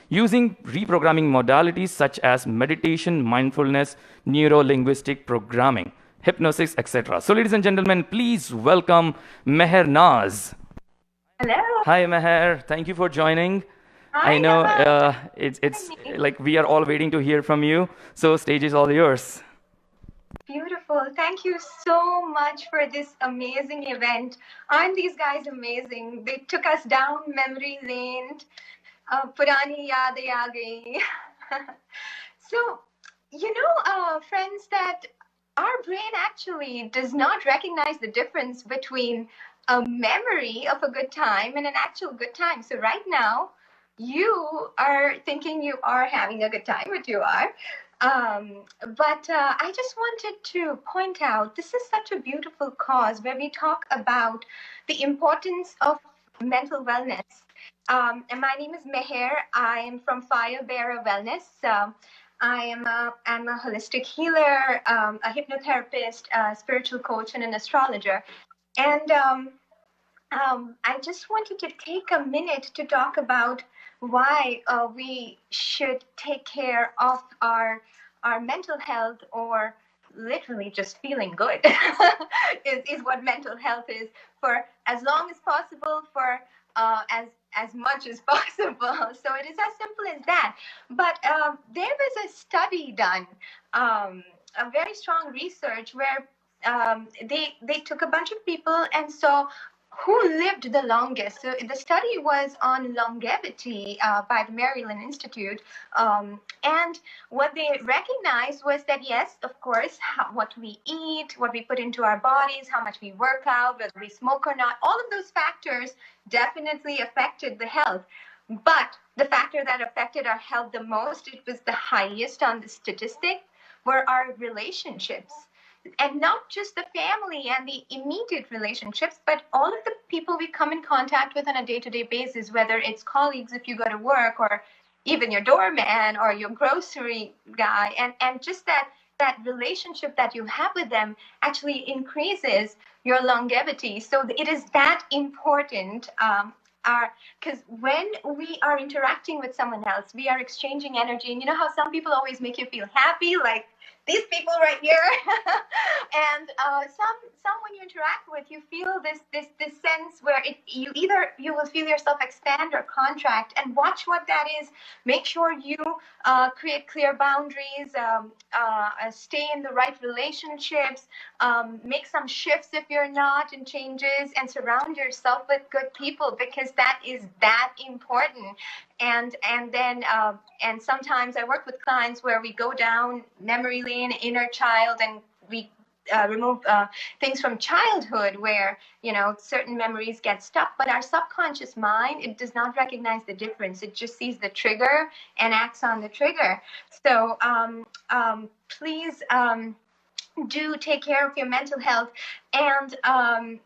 using reprogramming modalities such as meditation, mindfulness, neuro-linguistic programming, hypnosis, etc. So, ladies and gentlemen, please welcome Meher Naz. Hello. Hi, Meher. Thank you for joining. Hi, I know Dhaval. it's like we are all waiting to hear from you. So, stage is all yours. Beautiful. Thank you so much for this amazing event. Aren't these guys amazing? They took us down memory lane. Purani yadein aa gayi. So, friends, that our brain actually does not recognize the difference between a memory of a good time and an actual good time. So right now, you are thinking you are having a good time, which you are. But I just wanted to point out, this is such a beautiful cause where we talk about the importance of mental wellness. And my name is Meher. I am from Fire Bearer Wellness. I'm a holistic healer, a hypnotherapist, a spiritual coach, and an astrologer. And I just wanted to take a minute to talk about why we should take care of our mental health, or literally just feeling good is what mental health is, for as long as possible, for as much as possible. So it is as simple as that. But there was a study done, a very strong research, where they took a bunch of people and saw who lived the longest. So the study was on longevity by the Maryland Institute. And what they recognized was that, yes, of course, what we eat, what we put into our bodies, how much we work out, whether we smoke or not, all of those factors definitely affected the health. But the factor that affected our health the most, it was the highest on the statistic, were our relationships. And not just the family and the immediate relationships, but all of the people we come in contact with on a day-to-day basis, whether it's colleagues if you go to work, or even your doorman or your grocery guy. And just that relationship that you have with them actually increases your longevity. So it is that important. Because when we are interacting with someone else, we are exchanging energy. And you know how some people always make you feel happy, like these people right here. And some when you interact with, you feel this sense where you will feel yourself expand or contract, and watch what that is. Make sure you create clear boundaries, stay in the right relationships, make some shifts if you're not, and changes, and surround yourself with good people, because that is that important. And then and sometimes I work with clients where we go down memory lane, inner child, and we remove things from childhood where certain memories get stuck, but our subconscious mind, it does not recognize the difference. It just sees the trigger and acts on the trigger. So please do take care of your mental health. And the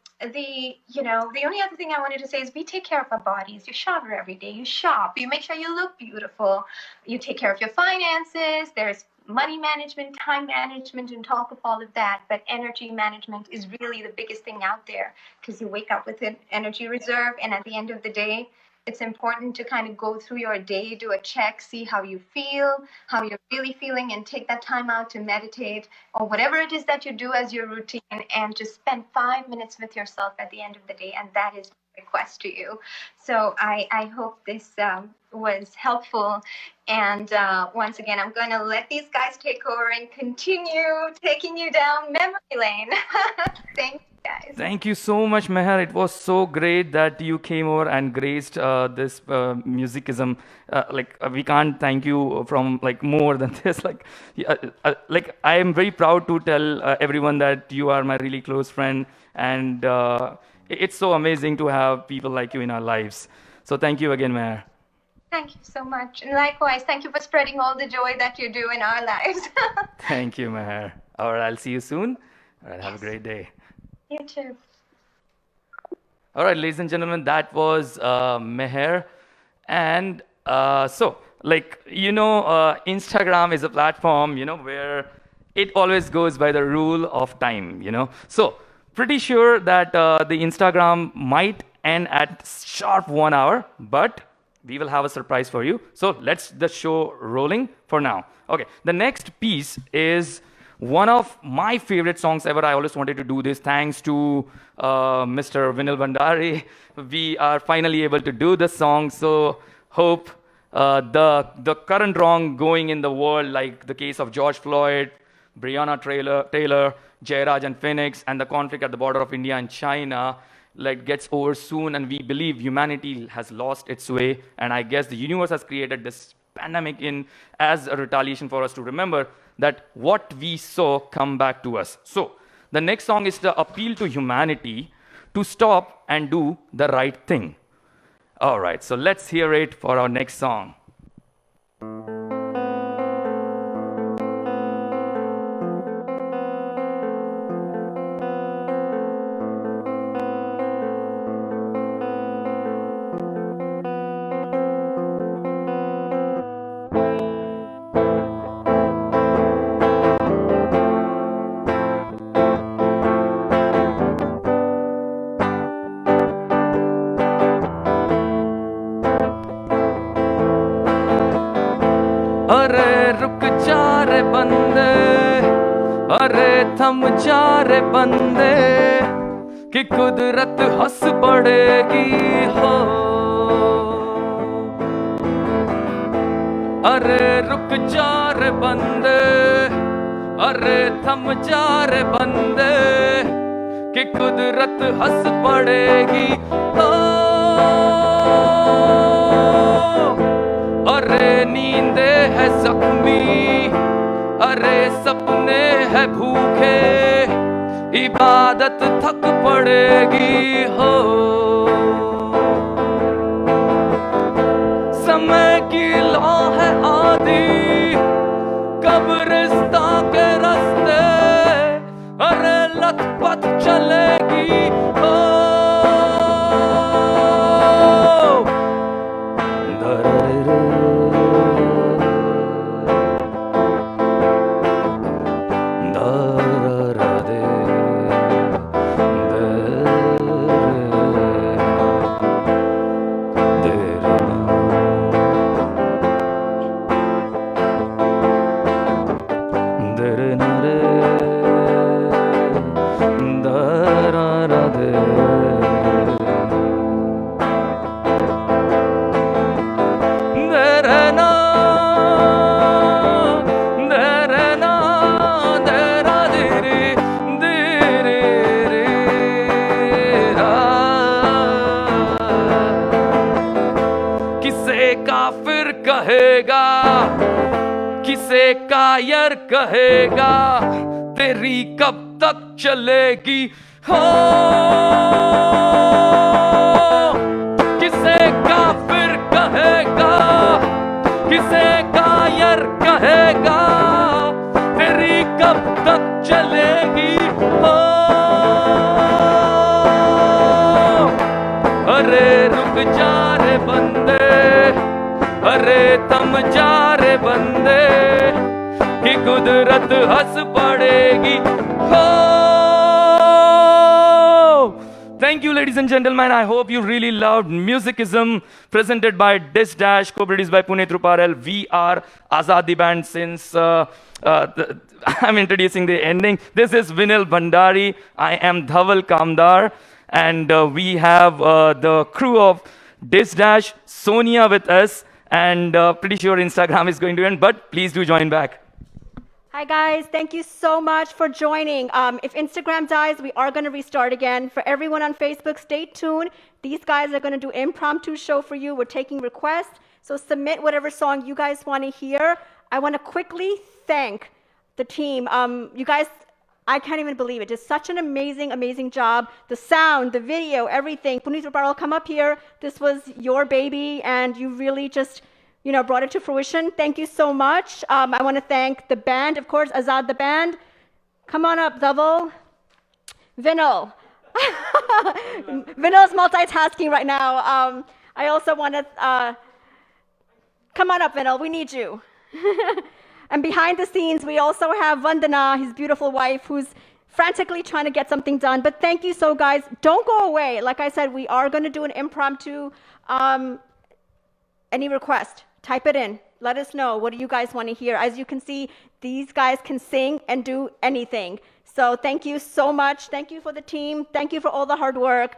only other thing I wanted to say is we take care of our bodies. You shower every day, you shop, you make sure you look beautiful, you take care of your finances. There's money management, time management on top of all of that, but energy management is really the biggest thing out there, because you wake up with an energy reserve, and at the end of the day, it's important to kind of go through your day, do a check, see how you feel, how you're really feeling, and take that time out to meditate or whatever it is that you do as your routine, and just spend 5 minutes with yourself at the end of the day. And that is my request to you. So I hope this was helpful. And once again, I'm going to let these guys take over and continue taking you down memory lane. Thank you, guys. Thank you so much, Meher. It was so great that you came over and graced this Musicism. We can't thank you from more than this. I am very proud to tell everyone that you are my really close friend, and it's so amazing to have people like you in our lives. So thank you again, Meher. Thank you so much. And likewise, thank you for spreading all the joy that you do in our lives. Thank you, Meher. All right, I'll see you soon. All right, have a great day. You too. All right, ladies and gentlemen, that was Meher. And Instagram is a platform, where it always goes by the rule of time, So pretty sure that the Instagram might end at sharp 1 hour, but we will have a surprise for you. So let's the show rolling for now. Okay, the next piece is one of my favorite songs ever. I always wanted to do this. Thanks to Mr. Vinil Bhandari, we are finally able to do the song. So hope the current wrong going in the world, like the case of George Floyd, Breonna Taylor, Jairaj and Phoenix, and the conflict at the border of India and China, gets over soon, and we believe humanity has lost its way, and I guess the universe has created this pandemic as a retaliation for us to remember that what we saw come back to us. So the next song is the appeal to humanity to stop and do the right thing. All right, so let's hear it for our next song. थम जा रे बंदे कि कुदरत हंस पड़ेगी हो अरे रुक जा रे बंदे अरे थम जा रे बंदे कि कुदरत हंस पड़ेगी हो अरे नींदे है जख्मी अरे सपने है भूखे इबादत थक पड़ेगी हो समय की लौ है आदि कब्रिस्तां के रास्ते अरे लथपथ चलेगी हो कहेगा, किसे कायर कहेगा, तेरी कब तक चलेगी हो, किसे काफिर कहेगा, किसे कायर कहेगा, तेरी कब तक चलेगी हो। अरे रुक जा रे बंदे, अरे थम जा रे बंदे, कि कुदरत हंस पड़ेगी हो। Thank you, ladies and gentlemen. I hope you really loved Musicism, presented by DissDash, co-produced by Puneet, Ruparel. We are Azaad The Band. Since I'm introducing the ending, this is Vinil, Bhandari. I am Dhaval, Kamdar. And we have the crew of DissDash, Sonia with us. And pretty sure Instagram is going to end, but please do join back. Hi guys, thank you so much for joining. If Instagram dies, we are going to restart again. For everyone on Facebook, stay tuned. These guys are going to do impromptu show for you. We're taking requests, so submit whatever song you guys want to hear. I want to quickly thank the team. You guys, I can't even believe it. Just such an amazing, amazing job. The sound, the video, everything. Puneet, Ruparel, come up here. This was your baby, and you really just, brought it to fruition. Thank you so much. I want to thank the band, of course, Azaad The Band. Come on up, Dhaval. Vinil. Vinil's multitasking right now. I also want to, come on up, Vinil. We need you. And behind the scenes, we also have Vandana, his beautiful wife, who's frantically trying to get something done. But thank you so, guys. Don't go away. Like I said, we are going to do an impromptu. Any request, type it in. Let us know. What do you guys want to hear? As you can see, these guys can sing and do anything. So thank you so much. Thank you for the team. Thank you for all the hard work.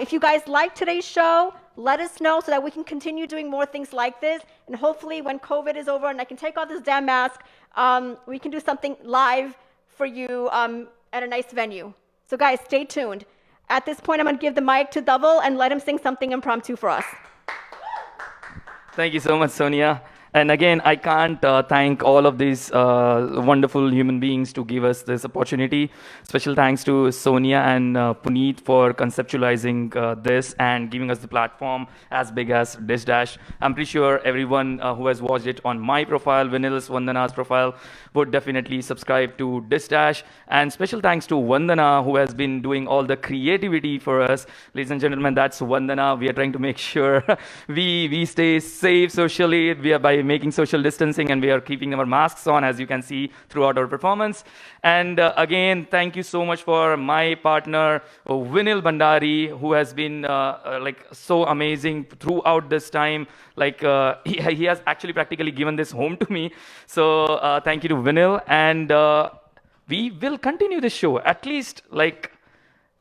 If you guys like today's show, let us know so that we can continue doing more things like this. And hopefully when COVID is over and I can take off this damn mask, we can do something live for you at a nice venue. So guys, stay tuned. At this point, I'm going to give the mic to Dhaval and let him sing something impromptu for us. Thank you so much, Sonia. And again, I can't thank all of these wonderful human beings to give us this opportunity. Special thanks to Sonia and Puneet for conceptualizing this and giving us the platform as big as DissDash. I'm pretty sure everyone who has watched it on my profile, Vinil's, Vandana's profile, would definitely subscribe to DissDash. And special thanks to Vandana, who has been doing all the creativity for us. Ladies and gentlemen, that's Vandana. We are trying to make sure we stay safe socially. We are by making social distancing, and we are keeping our masks on, as you can see throughout our performance. And again, thank you so much for my partner, Vinil Bhandari, who has been like so amazing throughout this time. Like he has actually practically given this home to me. So thank you to Vinil, and we will continue this show. At least like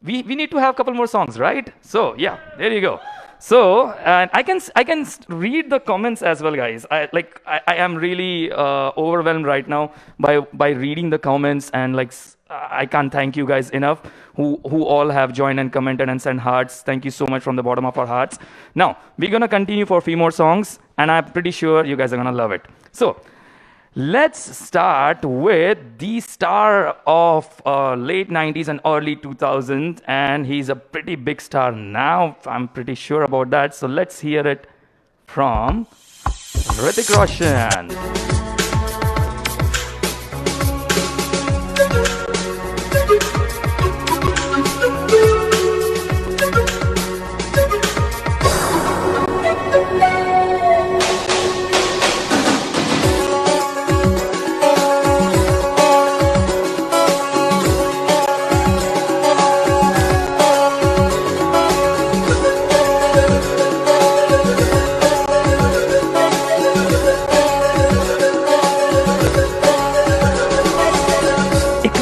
we need to have a couple more songs, right? So yeah, there you go. So, and I can read the comments as well, guys. I am really overwhelmed right now by reading the comments, and like I can't thank you guys enough who all have joined and commented and sent hearts. Thank you so much from the bottom of our hearts. Now we're gonna continue for a few more songs, and I'm pretty sure you guys are gonna love it. So let's start with the star of late 90s and early 2000s, and he's a pretty big star now. I'm pretty sure about that. So let's hear it from Hrithik Roshan.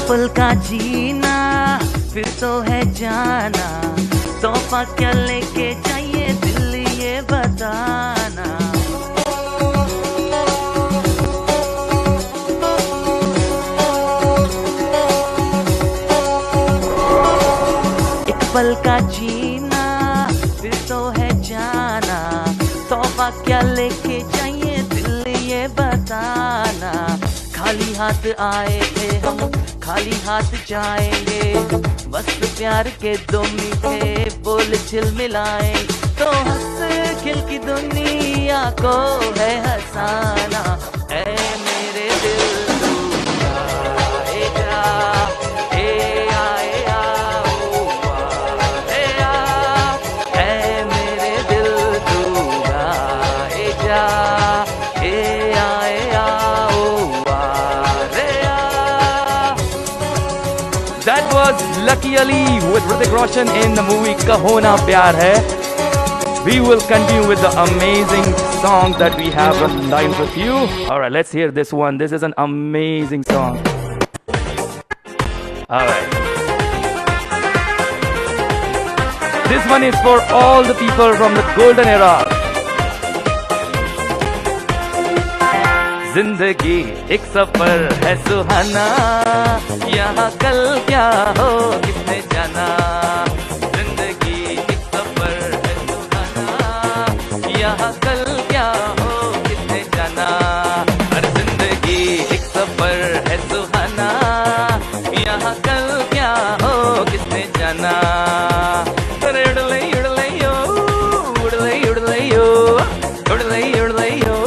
पल का जीना फिर तो है जाना, तोहफा क्या लेके जाइए दिल ये बताना। एक पल का जीना फिर तो है जाना, तोहफा क्या लेके जाइए दिल फसाना खाली हाथ आए थे हम खाली हाथ जाएंगे बस प्यार के दो मीठे बोल झिलमिलाए तो हंस खिल की दुनिया को है हंसाना ऐ मेरे दिल तू आएगा ए आए आओ ए आ ऐ मेरे दिल तू आएगा ए आए आओ रे आ That was Lucky Ali with Hrithik Roshan in the movie Kaho Na Pyar Hai. We will continue with the amazing song that we have on line with you. Alright, let's hear this one. This is an amazing song. Alright. This one is for all the people from the golden era. जिंदगी एक सफर है सुहाना यहाँ कल क्या हो किसने जाना जिंदगी एक सफर है सुहाना यहाँ कल क्या हो किसने जाना हर जिंदगी एक सफर है सुहाना यहाँ कल क्या हो किसने जाना अरे उड़ले उड़ले यो उड़ले उड़ले यो उड़ले उड़ले यो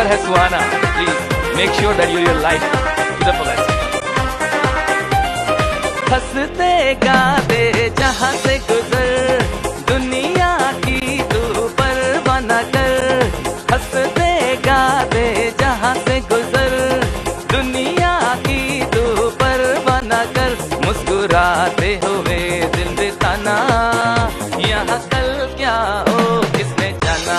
है सुहाना please make sure that you your life to the fullest हंसते गाते जहाँ से गुजर दुनिया की तू परवाह न कर हंसते गाते जहाँ से गुजर दुनिया की तू परवाह न कर मुस्कुराते हुए दिल बिताना यहाँ कल क्या हो किसने जाना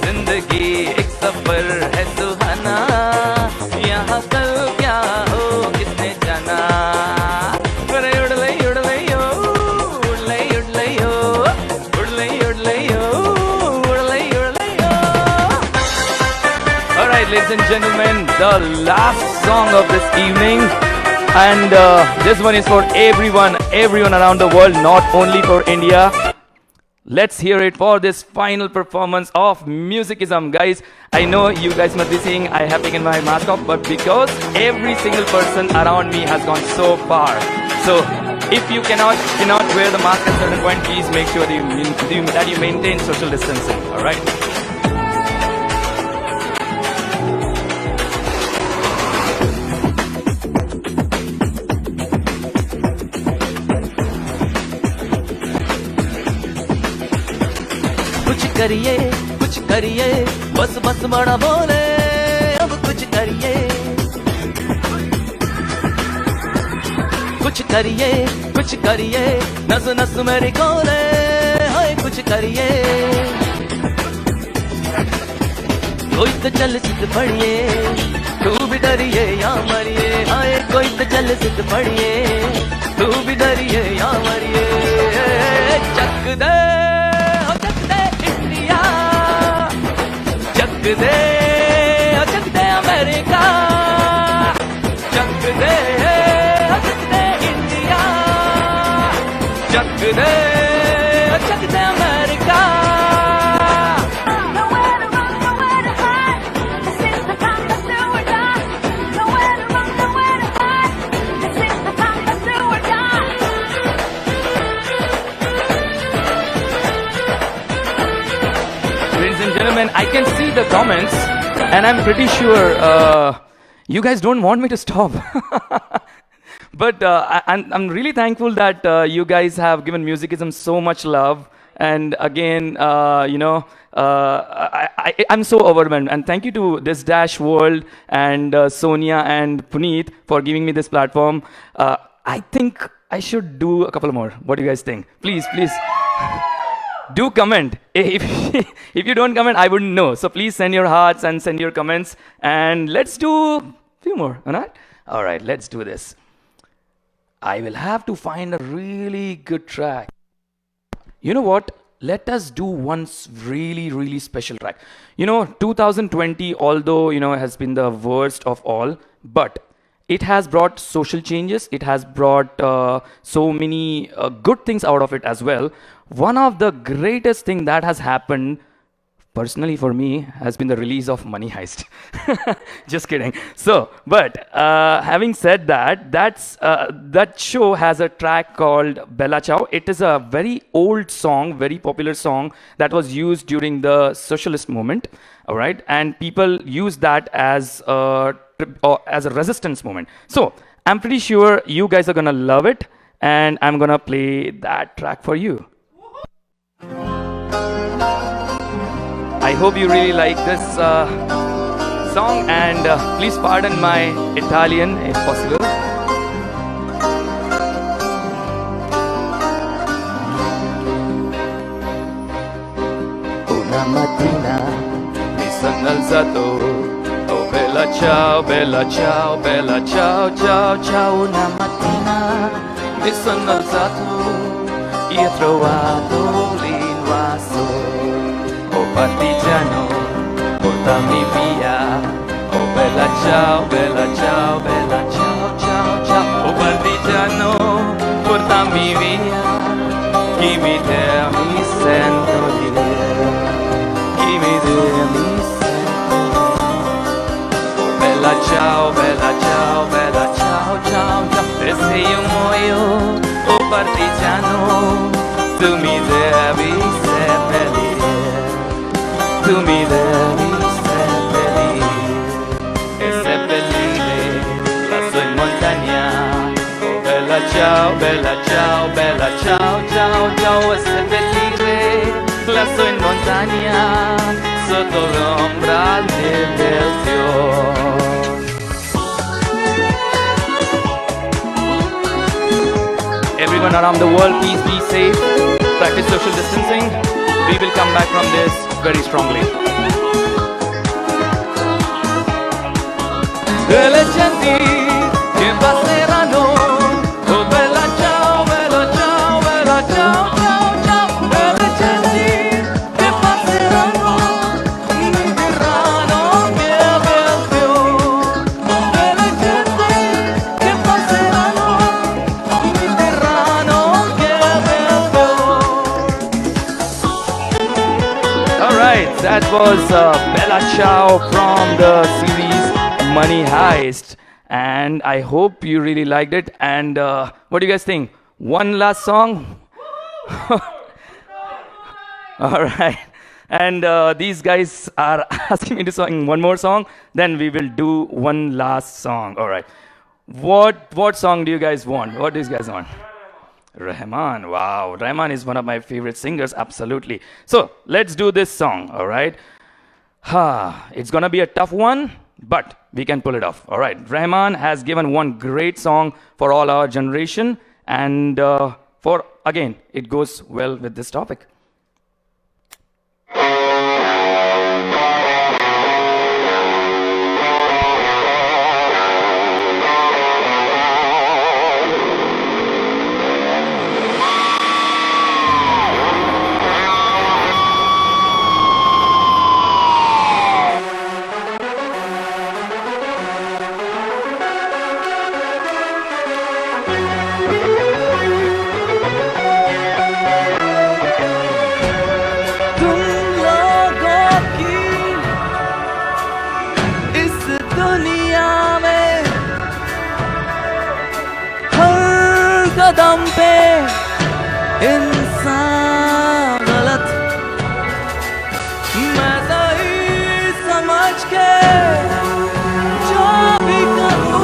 जिंदगी एक सफर है सुहाना यहाँ कल क्या हो किसने जाना उड़ले उड़ले उड़ले यो उड़ले उड़ले यो उड़ले उड़ले यो उड़ले उड़ले यो Alright, ladies and gentlemen, the last song of this evening, and this one is for everyone around the world, not only for India. Let's hear it for this final performance of Musicism. Guys, I know you guys must be seeing I have taken my mask off, but because every single person around me has gone so far. So if you cannot wear the mask at a certain point, please make sure that you maintain social distancing. Alright? कुछ करिए बस बस बड़ा बोले अब कुछ करिए नस नस मेरी कोले हाय कुछ करिए कोई तो चल सिद्ध पड़िए तू भी डरिए या मरिए हाय कोई तो चल सिद्ध पड़िए तू भी डरिए या मरिए चक दे चक दे अमेरिका चक दे इंडिया चक दे America Ladies and gentlemen, I can see the comments, and I'm pretty sure you guys don't want me to stop. But I'm really thankful that you guys have given Musicism so much love. And again, I'm so overwhelmed. And thank you to DissDash World and Sonia and Puneet for giving me this platform. I think I should do a couple more. What do you guys think? Please. Do comment. If you don't comment, I wouldn't know. So please send your hearts and send your comments. And let's do a few more. All right, let's do this. I will have to find a really good track. You know what? Let us do one really, really special track. 2020, although, has been the worst of all, but it has brought social changes. It has brought so many good things out of it as well. One of the greatest thing that has happened personally for me has been the release of Money Heist. Just kidding. So, but having said that, that show has a track called Bella Ciao. It is a very old song, very popular song that was used during the socialist movement. All right, and people use that as a resistance movement. So I'm pretty sure you guys are gonna love it, and I'm gonna play that track for you. I hope you really like this song, and please pardon my Italian if possible. Una mattina mi sono alzato, oh bella ciao, bella ciao, bella ciao, ciao, ciao. Una mattina mi sono alzato e ho trovato l'invaso. Oh partigiano, portami via. Oh bella ciao, bella ciao, bella ciao, ciao, ciao. Oh partigiano, portami via. Give me there, mi sento dire. Give me there, mi sento dire. Oh bella ciao, bella ciao, bella ciao, ciao, ciao. E se io muoio, oh partigiano, tu mi devi seppellire. Tu mi devi seppellire e seppellire lassù in montagna. Oh bella ciao, bella ciao, bella ciao, ciao, ciao. E seppellire lassù in montagna sotto l'ombra del fiore. Everyone around the world, please be safe. Practice social distancing. We will come back from this very strongly. E le genti che passeranno, oh bella ciao, bella ciao, bella ciao, ciao, ciao. E le genti che passeranno mi diranno che bel fiore. E le genti che passeranno mi diranno che bel fiore. Alright, that was Bella Ciao from the series Money Heist, and I hope you really liked it. And what do you guys think? One last song? Alright, and these guys are asking me to sing one more song, then we will do one last song. Alright, what song do you guys want? What do you guys want? Rahman. Wow, Rahman is one of my favorite singers, absolutely. So let's do this song. All right, it's gonna be a tough one, but we can pull it off. All right, Rahman has given one great song for all our generation, and for again it goes well with this topic. कदम पे इंसान गलत मैं सही समझ के जो भी करूं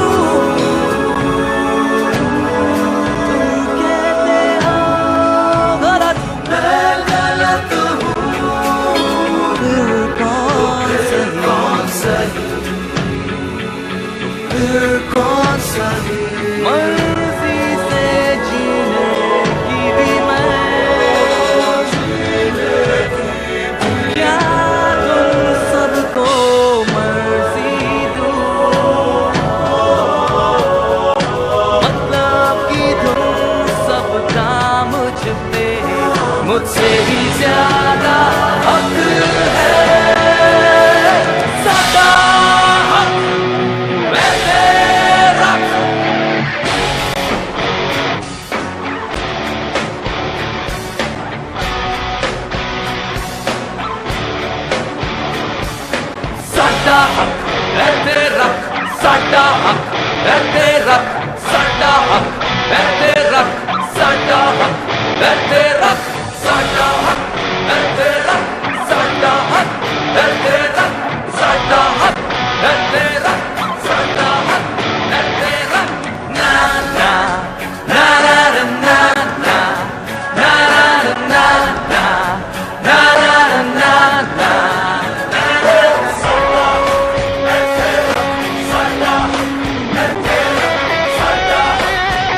तुम कहते हो गलत मैं गलत हूँ फिर कौन सही फिर कौन सही मर्जी से जीने की भी मैं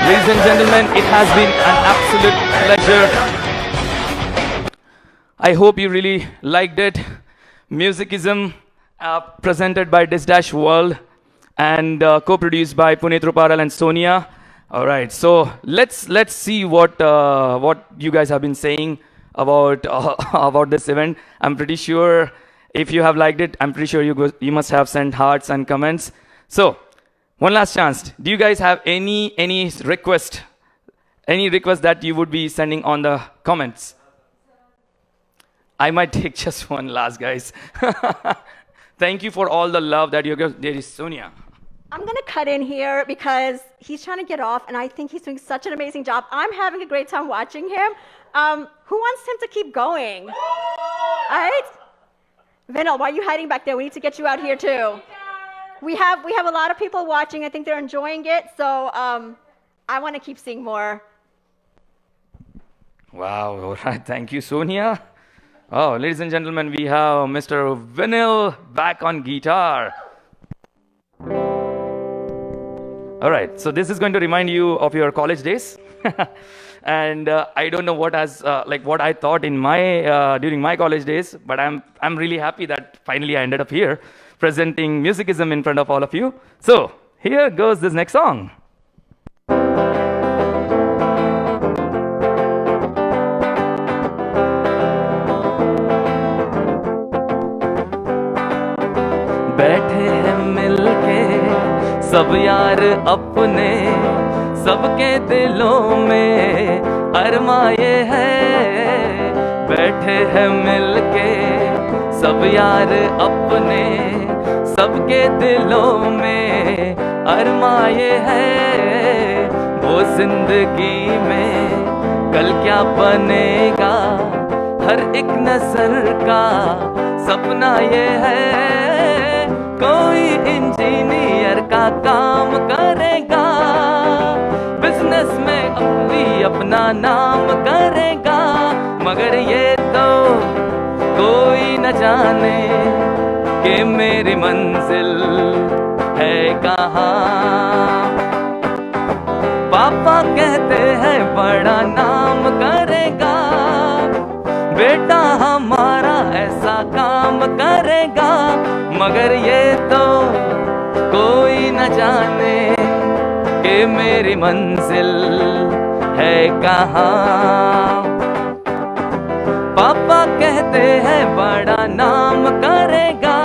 Ladies and gentlemen, it has been an absolute pleasure. I hope you really liked it. Musicism, presented by DissDash World and co-produced by Puneet, Ruparel and Sonia. All right, so let's see what you guys have been saying about about this event. I'm pretty sure if you have liked it, I'm pretty sure you must have sent hearts and comments. So one last chance. Do you guys have any request that you would be sending on the comments? I might take just one last, guys. Thank you for all the love that you give. There is Sonia. I'm going to cut in here because he's trying to get off, and I think he's doing such an amazing job. I'm having a great time watching him. Who wants him to keep going? All right? Vinil, why are you hiding back there? We need to get you out here, too. We have a lot of people watching. I think they're enjoying it, so I want to keep seeing more. Wow, all right. Thank you, Sonia. Oh, ladies and gentlemen, we have Mr. Vinil back on guitar. All right, so this is going to remind you of your college days. And I don't know what I thought in my during my college days, but I'm really happy that finally I ended up here presenting Musicism in front of all of you. So here goes this next song. बैठे हैं मिलके सब यार अपने, सबके दिलों में अरमाए हैं। बैठे हैं मिलके सब यार अपने, सबके दिलों में अरमाए हैं। वो जिंदगी में कल क्या बनेगा, हर एक नजर का सपना ये है। कोई इंजीनियर का काम करेगा, बिजनेस में अपना नाम करेगा, मगर ये तो कोई न जाने कि मेरी मंजिल है कहाँ। पापा कहते हैं बड़ा नाम करेगा, बेटा हमारा ऐसा काम करेगा, मगर ये तो कोई न जाने कि मेरी मंजिल है कहाँ। पापा कहते हैं बड़ा नाम करेगा।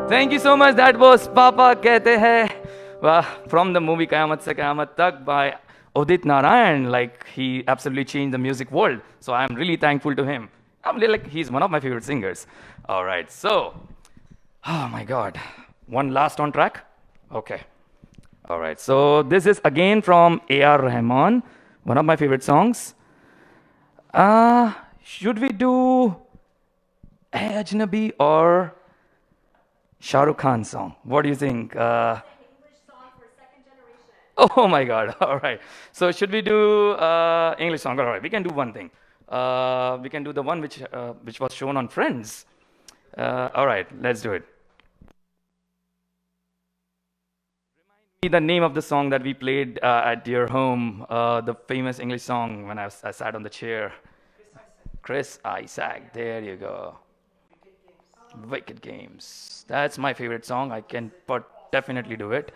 Thank you so much. That was Papa Kehte Hai from the movie Kayamat Se Kayamat Tak by Udit Narayan. Like, he absolutely changed the music world. So I'm really thankful to him. I'm really like, he's one of my favorite singers. All right, so, oh my God. One last on track? Okay. All right, so this is again from A.R. Rahman, one of my favorite songs. Should we do Hey Ajnabi or Shah Rukh Khan song? What do you think? English song for second generation. Oh my God! All right. So should we do English song? All right. We can do one thing. We can do the one which was shown on Friends. All right. Let's do it. Remind me the name of the song that we played at your home. The famous English song when I sat on the chair. Chris Isaac. There you go. Wicked Games. That's my favorite song. I can definitely do it.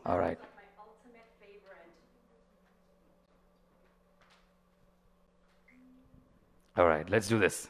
All right. My ultimate favorite. All right. Let's do this.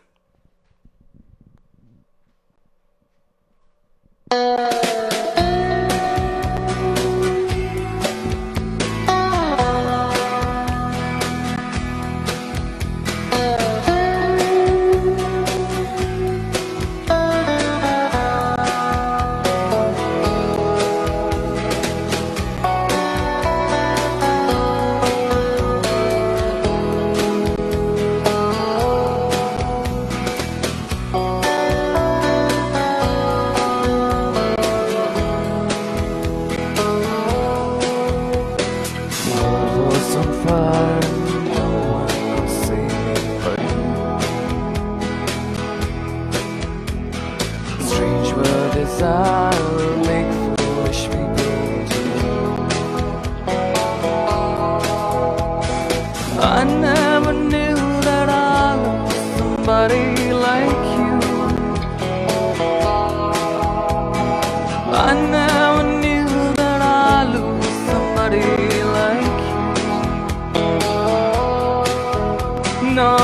No,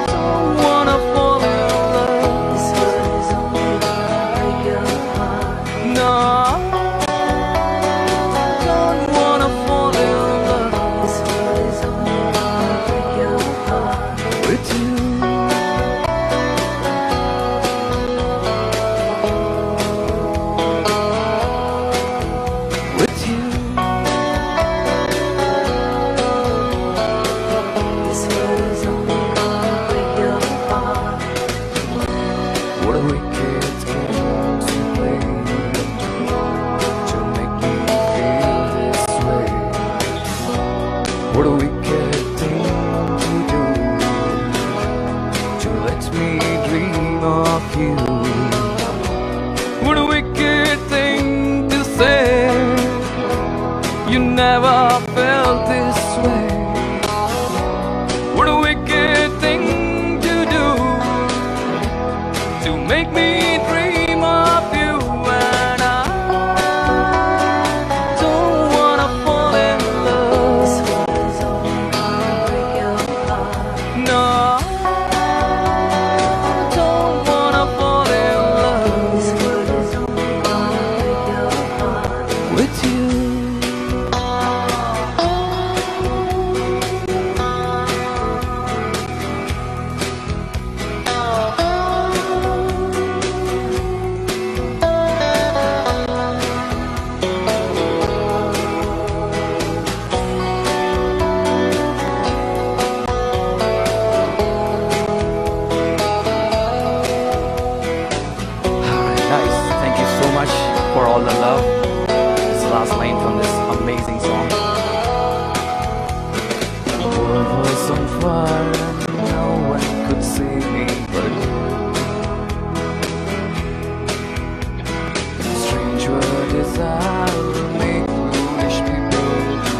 don't wanna fall in love. This world is only gonna break your heart. No, don't wanna fall in love This world is only gonna break your heart. with you. With you. This world is only gonna break your heart. What a wicked game to play to make me feel this way. What a wicked thing to do to let me dream of you. What a wicked thing to say. You never felt this way. What a wicked thing to do to make me dream of you. And I don't wanna fall in This love. world is only gonna break your heart. No, don't wanna fall in love This world is only gonna break your heart. with you. Alright, nice. Thank you so much for all the love. This last line from this amazing song. The world was on fire and no one could save me but you. Strange word desire will make foolish people do.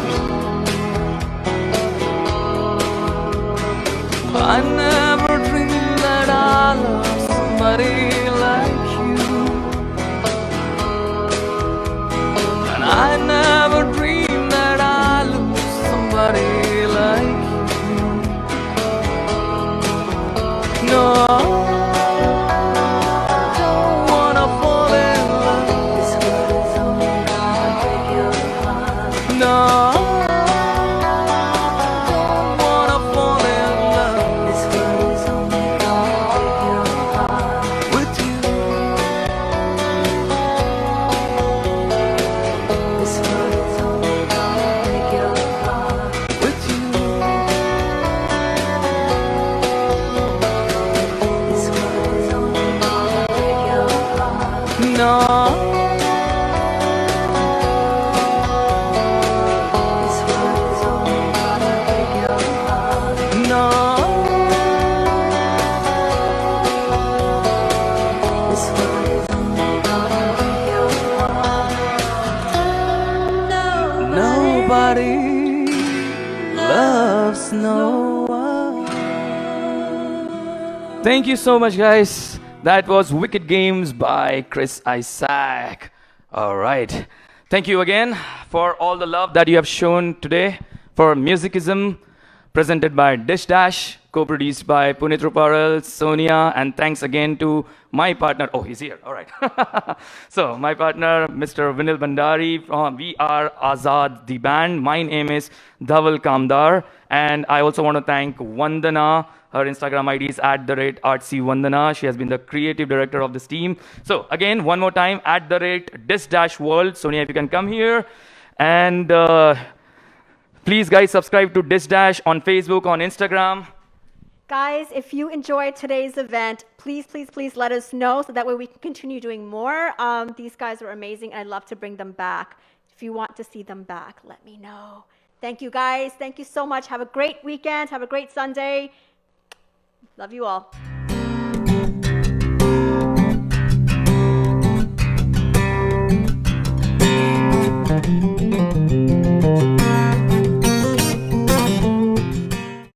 I never dreamed that I love somebody like you. And I never dreamed that I lose somebody like you. No, don't wanna fall in love. This world is only gonna break your heart. No, don't wanna fall in love This world is only gonna break your heart. with you. This world is only gonna break your heart. With you. This world is only gonna break your heart. No, This world is only gonna break your heart. no, This world is only gonna break your heart. nobody loves no one. Thank you so much, guys. That was Wicked Games by Chris Isaac. All right. Thank you again for all the love that you have shown today for Musicism, presented by DissDash, co-produced by Puneet, Ruparel, Sonia, and thanks again to my partner. Oh, he's here. All right. So my partner, Mr. Vinil Bhandari. We are Azaad The Band. My name is Dhaval Kamdar, and I also want to thank Vandana. Her Instagram ID is @artsywandana. She has been the creative director of this team. So again, one more time, @DissDash World. Sonia, if you can come here. And please, guys, subscribe to DissDash on Facebook, on Instagram. Guys, if you enjoyed today's event, please, please, please let us know so that way we can continue doing more. These guys are amazing, and I'd love to bring them back. If you want to see them back, let me know. Thank you, guys. Thank you so much. Have a great weekend. Have a great Sunday. Love you all.